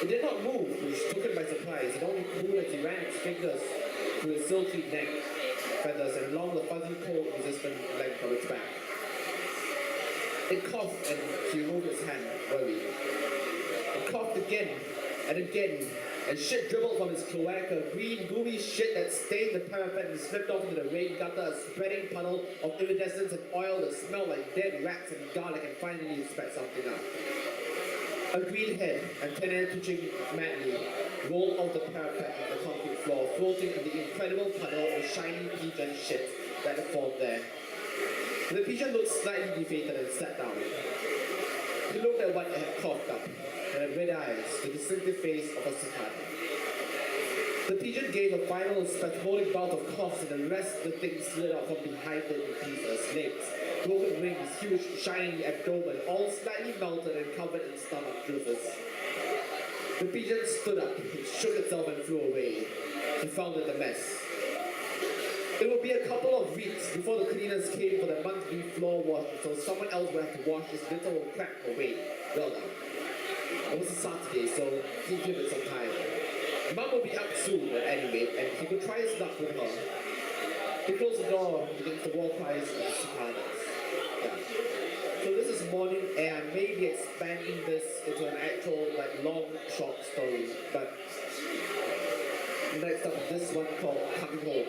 It did not move, which took him by surprise. It only moved as he ran its fingers through his silky neck feathers and along the fuzzy, cold-resistant length of its back. It coughed, and he removed his hand, worried. It coughed again, and shit dribbled from his cloaca, green, gooey shit that stained the parapet and slipped off into the rain gutter, a spreading puddle of iridescence and oil that smelled like dead rats and garlic, and finally he spat something out. A green head, antennae twitching madly, rolled off the parapet on the concrete floor, floating in the incredible puddle of shiny pigeon shit that had formed there. The pigeon looked slightly defeated and sat down. He looked at what it had coughed up, and had red eyes, the distinctive face of a cicada. The pigeon gave a final spasmodic bout of coughs, and the rest of the thing slid out from behind it in pieces, legs, broken wings, huge shiny abdomen, all slightly melted and covered in stomach juices. The pigeon stood up, it shook itself and flew away. He found it a mess. It would be a couple of weeks before the cleaners came for the monthly floor wash, so someone else would have to wash his little crap away. Well done. It was a Saturday, so he'd give it some time. Mum would be up soon at any rate, and he could try his luck with her. He closed the door against the wall cries of the cicadas. Yeah. So this is morning air. I may be expanding this into an actual, long, short story, but next up is this one called Coming Home.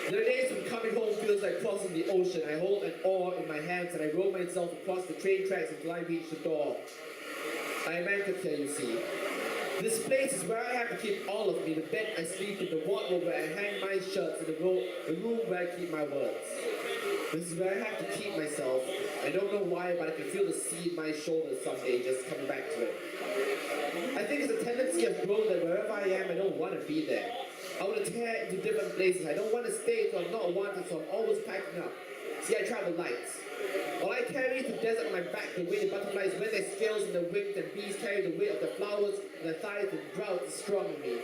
There are days when coming home feels like crossing the ocean. I hold an oar in my hands and I row myself across the train tracks until I reach the door. I am anchored here, you see. This place is where I have to keep all of me, the bed I sleep in, the wardrobe where I hang my shirts, and the room where I keep my words. This is where I have to keep myself. I don't know why, but I can feel the sea in my shoulders someday, just coming back to it. I think it's a tendency I've grown that wherever I am, I don't want to be there. I want to tear into different places. I don't want to stay, so I'm not wanted, so I'm always packing up. See, I travel light. While I carry the desert on my back, the way the butterflies wear their scales in the wings, and bees carry the weight of the flowers, and the thighs and drought is strong in me.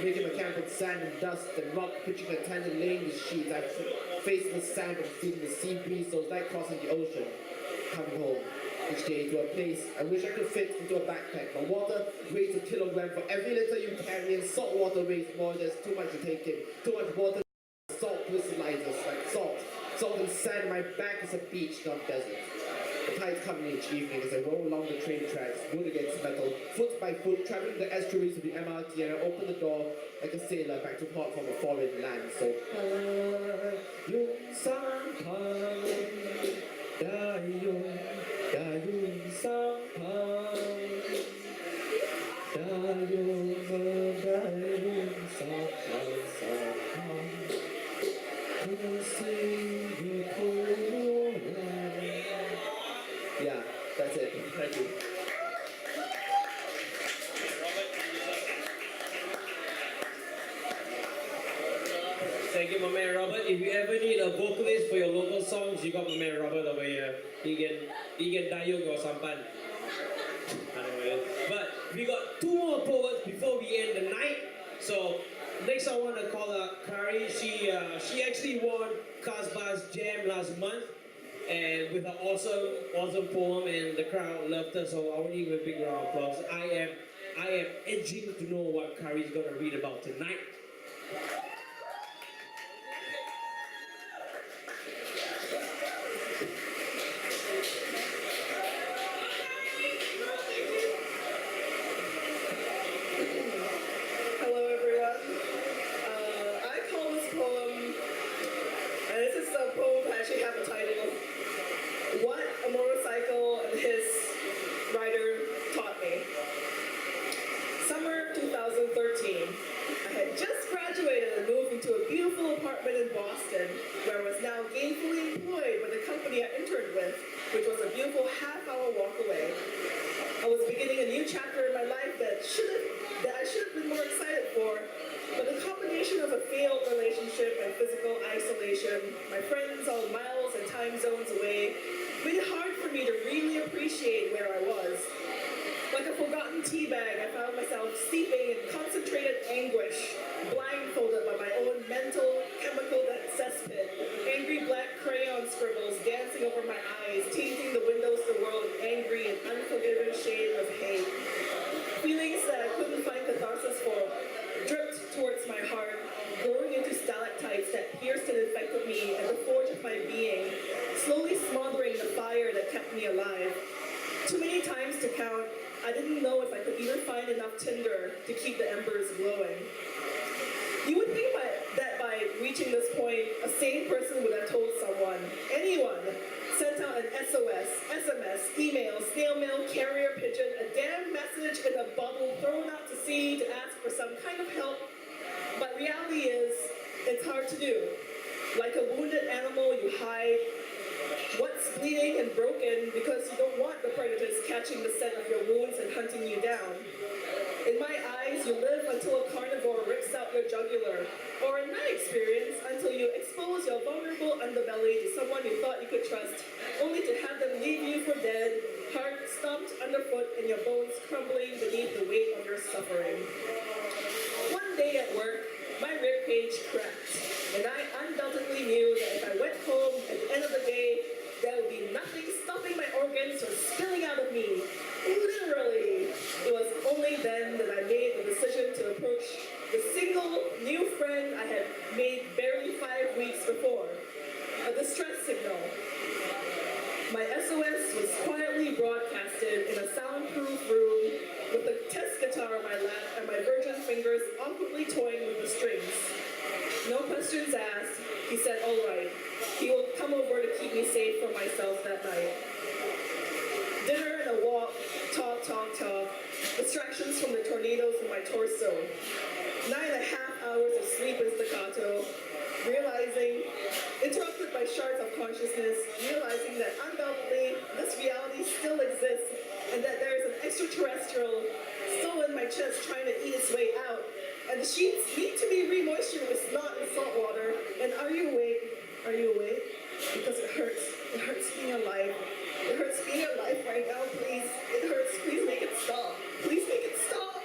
Making my camp with sand and dust and rock, pitching a tangent laying the sheets. I face the sand and feeling the sea breeze, so it's like crossing the ocean. Coming home each day to a place I wish I could fit into a backpack. But water weighs a kilogram for every liter you carry, and salt water weighs more. There's too much to take in. Too much water. Salt crystallizes like salt. Salt and sand. My back is a beach, not desert. The tides come in each evening as I roll along the train tracks, wood against metal, foot by foot, traveling the estuaries of the MRT, and I open the door like a sailor back to port from a foreign land. So, yeah, that's it. Thank you. Thank you, my man Robert. If you ever need a vocalist for your local songs, you got my man Robert over here. He can dayung or sampan. But we got two more poets before we end the night. So next I want to call up Kari. She actually won Casbah's Jam last month, and with an awesome poem, and the crowd loved her. So I want to give a big round of applause. I am itching to know what Kari's gonna read about tonight. company I interned with, which was a beautiful half-hour walk away. I was beginning a new chapter in my life that I should have been more excited for, but the combination of a failed relationship and physical isolation, my friends all miles and time zones away, made it hard for me to really appreciate where I was. Like a forgotten tea bag, I found myself steeping in concentrated anguish, blindfolded by my own mental, chemical cesspit, angry black crayon scribbles dancing over my eyes, tainting the windows to the world with angry and unforgiving shade of hate. Feelings that I couldn't find catharsis for dripped towards my heart, growing into stalactites that pierced and infected me at the forge of my being, slowly smothering the fire that kept me alive. Too many times to count, I didn't know if I could even find enough tinder to keep the embers glowing. You would think that by reaching this point, a sane person would have told someone, anyone, sent out an SOS, SMS, email, snail mail, carrier pigeon, a damn message in a bubble thrown out to sea to ask for some kind of help. But reality is, it's hard to do. Like a wounded animal, you hide what's bleeding and broken because you don't want the predators catching the scent of your wounds and hunting you down. In my eyes, you live until a carnivore rips out your jugular, or in my experience, until you expose your vulnerable underbelly to someone you thought you could trust, only to have them leave you for dead, heart stomped underfoot and your bones crumbling beneath the weight of your suffering. One day at work, my ribcage cracked, and I undoubtedly knew that if I went home at the end of the day, there would be nothing stopping my organs from spilling out of me. Literally. It was only then that I made the decision to approach the single new friend I had made barely 5 weeks before. A distress signal. My SOS was quietly broadcasted in a soundproof room with a test guitar on my lap and my virgin fingers awkwardly toying with the strings. No questions asked, he said all right. He will come over to keep me safe from myself that night. Dinner and a walk, talk. Distractions from the tornadoes in my torso. 9.5 hours of sleep in staccato. Interrupted by shards of consciousness, realizing that undoubtedly this reality still exists and that there is an extraterrestrial still in my chest trying to eat its way out. And the sheets need to be re-moistured with snot and salt water. And are you awake? Are you awake? Because it hurts. It hurts being alive. It hurts being alive right now, please. It hurts. Please make it stop. Please make it stop.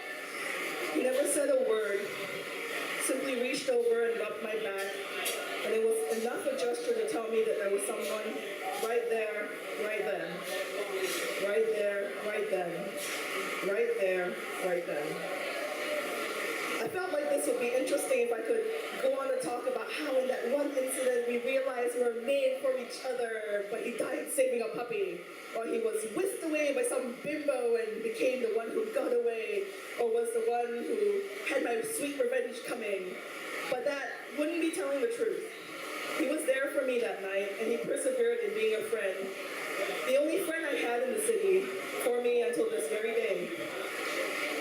He never said a word. Simply reached over and rubbed my back. And it was enough a gesture to tell me that there was someone right there, right then. Right there, right then. Right there, right then. I felt like this would be interesting if I could go on to talk about how in that one incident we realized we were made for each other, but he died saving a puppy, or he was whisked away by some bimbo and became the one who got away, or was the one who had my sweet revenge coming. But that wouldn't be telling the truth. He was there for me that night, and he persevered in being a friend. The only friend I had in the city, for me until this very day.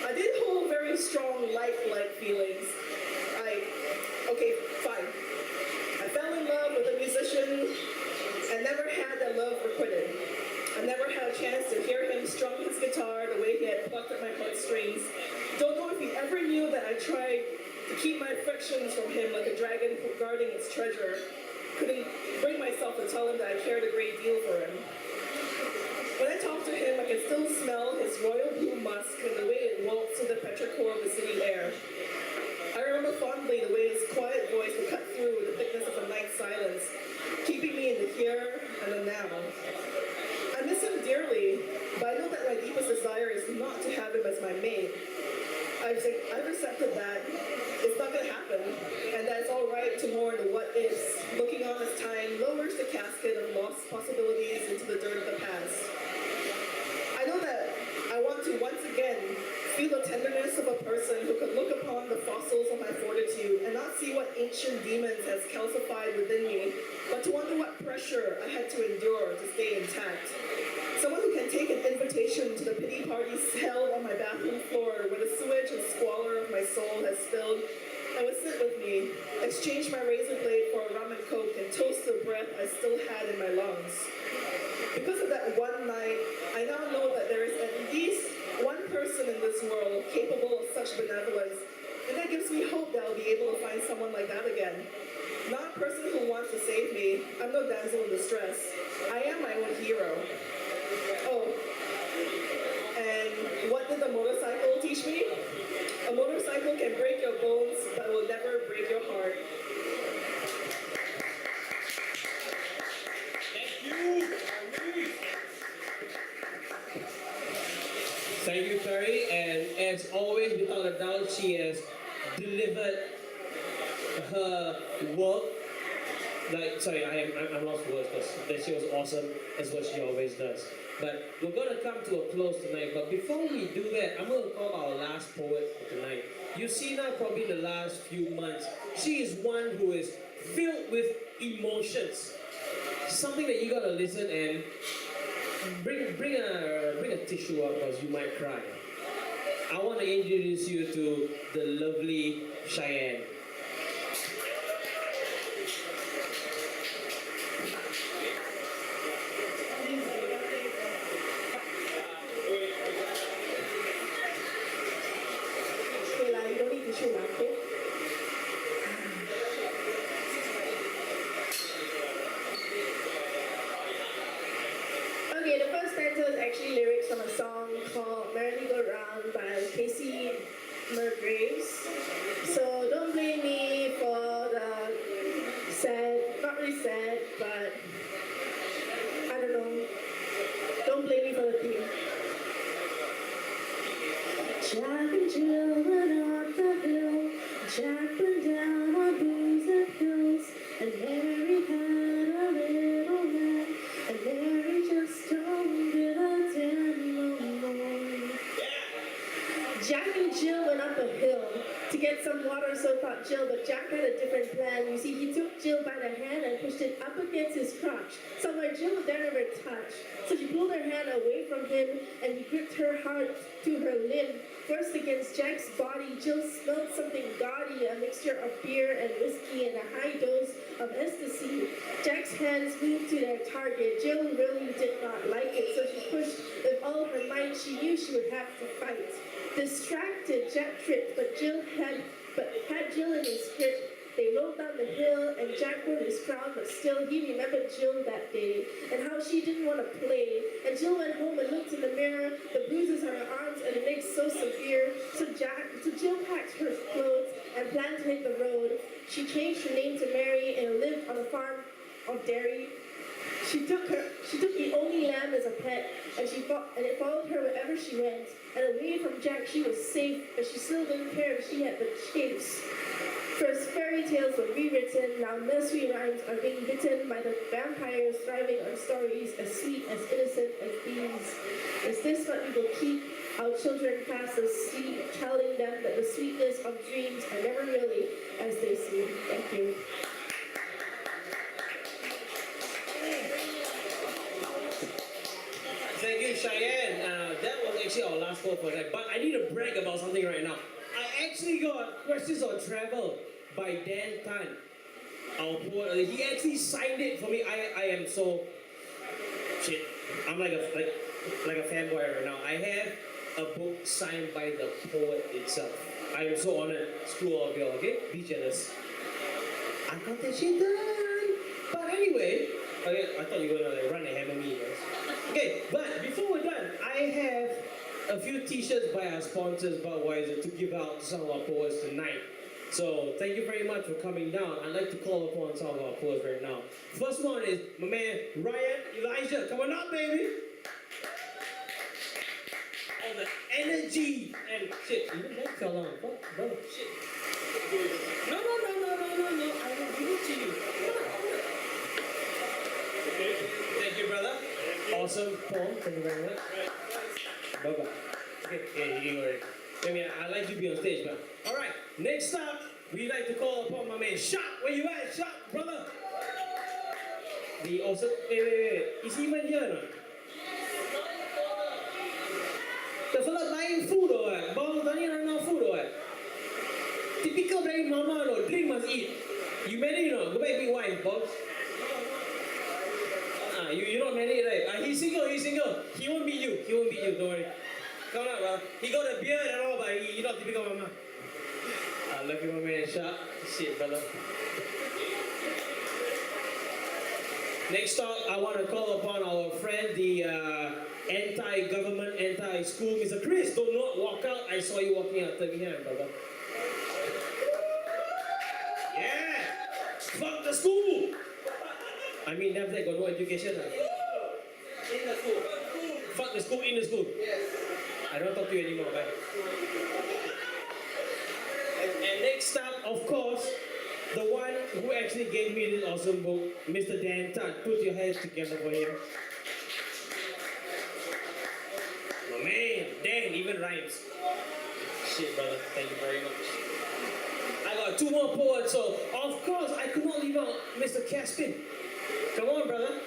I did hold very strong like feelings. Okay, fine. I fell in love with a musician and never had that love requited. I never had a chance to hear him strum his guitar the way he had plucked at my heartstrings. Don't know if he ever knew that I tried to keep my affections from him like a dragon guarding its treasure. Couldn't bring myself to tell him that I cared a great deal for him. When I talked to him, I could still smell his royal blue musk and the way it waltzed through the petrichor of the city air. I remember fondly the way his quiet voice would cut through the thickness of the night silence, keeping me in the here and the now. I miss him dearly, but I know that my deepest desire is not to have him as my mate. I've accepted that it's not going to happen, and that it's all right to mourn the what-ifs, looking on as time lowers the casket of lost possibilities into the dirt of the past. I know that I want to once again feel the tenderness of a person who could look upon the fossils of my fortitude and not see what ancient demons has calcified within me, but to wonder what pressure I had to endure to stay intact. Someone who can take an invitation to the pity parties held on my bathroom floor where the sewage and squalor of my soul has spilled, and would sit with me, exchange my razor blade for a rum and coke, and toast the breath I still had in my lungs. capable of such benevolence. And that gives me hope that I'll be able to find someone like that again. Not a person who wants to save me. I'm no damsel in distress. I am my own hero. Oh, and what did the motorcycle teach me? A motorcycle can break your bones, but will never break your heart. Thank you, Carrie. And as always, without a doubt, she has delivered her work. I'm lost for words because she was awesome as what she always does. But we're gonna come to a close tonight. But before we do that, I'm gonna call our last poet for tonight. You've seen her probably the last few months. She is one who is filled with emotions. Something that you gotta listen and bring a tissue up because you might cry. I want to introduce you to the lovely Cheyenne. You don't need tissue, Marco. Okay, the first stanza is actually lyrics from a song called Merrily Go Round by Casey Musgraves. So don't blame me for the sad, not really sad, but I don't know. Don't blame me for the theme. Jack and Jill went up the hill. Jack went down on booze and hills, and Mary had a little man, and Mary just don't give a damn no more. Jack and Jill went up a hill to get some water, so thought Jill, but Jack had a different plan. You see, he took Jill by the hand and pushed it up against his crotch, somewhere Jill would never touch. So she pulled her hand away from him, and he gripped her hard to her limb. First against Jack's body, Jill smelled something gaudy, a mixture of beer and whiskey and a high dose of ecstasy. Jack's hands moved to their target. Jill really did not like it, so she pushed with all her might. She knew she would have to fight. Distracted, Jack tripped, but had Jill in his grip. They rolled down the hill, and Jack wore his crown, but still he remembered Jill that day, and how she didn't want to play. And Jill went home and looked in the mirror, the bruises on her arms and legs so severe. So Jill packed her clothes and planned to hit the road. She changed her name to Mary and lived on a farm of dairy. She took the only lamb as a pet, and it followed her wherever she went. And away from Jack, she was safe, but she still didn't care if she had the chase. First fairy tales were rewritten, now nursery rhymes are being written by the vampires thriving on stories as sweet, as innocent as these. Is this what we will keep our children fast asleep, telling them that the sweetness of dreams are never really as they seem? Thank you. Thank you, Cheyenne. That was actually our last call for that. But I need to brag about something right now. I actually got Questions on Travel by Dan Tan. Our poet. He actually signed it for me. I am so shit. I'm like a fanboy right now. I have a book signed by the poet itself. I am so honored. Screw all of y'all, okay? Be jealous. I got that shit done. But anyway, okay, I thought you were gonna run and hammer me, guys. Okay, but before we're done, I have a few t-shirts by our sponsors, Budweiser, to give out to some of our poets tonight. So thank you very much for coming down. I'd like to call upon some of our poets right now. First one is my man Ryan Elijah. Come on up, baby. All the energy and shit. Even that fell down. What? No, shit. No. I will give it to you. Come on. Thank you, brother. Awesome poem. Thank you very much. Bye-bye. Okay, yeah, you can go ahead. Maybe I'd like to be on stage, but all right. Next up, we'd like to call upon my man Shot. Where you at, Shot, brother? The awesome. Wait. Is he even here or not? The fella buying food or what? Bawang tadi nak food or what? Typical dari mama, no. Drink must eat. You married, no? Go back big wife, boss. You're not married, right? He's single. He won't beat you. Don't worry. Come on, bro. He got a beard and all, but he not typical mama. Look at my man shot. Shit, brother. Next up, I want to call upon our friend, the anti-government, anti-school, Mr. Chris. Do not walk out. I saw you walking out. Turn here, brother. Yeah. Fuck the school. I mean, after that, got no education. In the school. Fuck the school, in the school. Yes. I don't talk to you anymore, man. And next up, of course, the one who actually gave me this awesome book, Mr. Dan Tan. Put your hands together for him. Oh man, Dan even rhymes. Shit, brother. Thank you very much. I got two more poets, so of course I could not leave out Mr. Caspin. Come on, brother.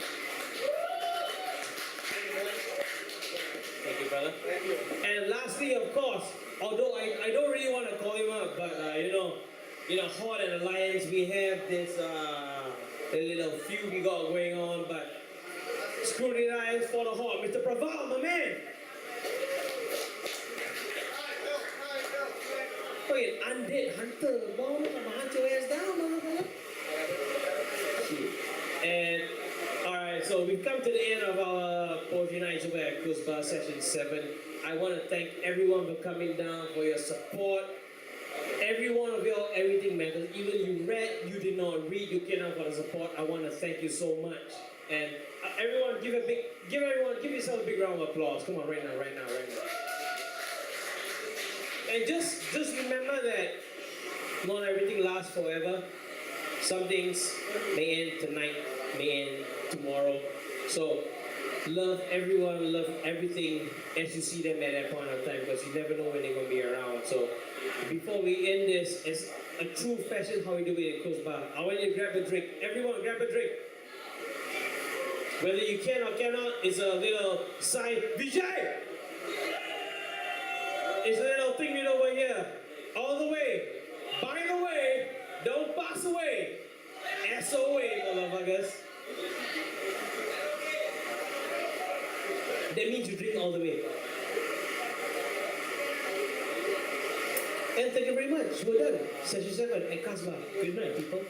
Thank you, brother. Thank you. And lastly, of course, although I don't really want to call him up, but Horde and Alliance, we have this a little feud we got going on, but scrutinize for the Horde, Mr. Praval, my man. Wait, undead hunter, bomb, I'm hunt your ass down, motherfucker. And alright, so we've come to the end of our poetry nights over at Kuzba session 7. I want to thank everyone for coming down, for your support. Every one of y'all, everything matters. Even you read, you did not read, you came out for the support. I want to thank you so much. And everyone, give yourself a big round of applause. Come on, right now. And just remember that not everything lasts forever. Some things may end tonight, may end tomorrow. So love everyone, love everything as you see them at that point of time, because you never know when they're going to be around. So before we end this, as a true fashion how we do it in Kuzba, I want you to grab a drink. Everyone grab a drink. Whether you can or cannot, it's a little side. Vijay! It's a little thing right over here. All the way. By the way, don't pass away. SOA, motherfuckers. That means you drink all the way. And thank you very much. We're done. Session 7 at Kasbah. Good night, people.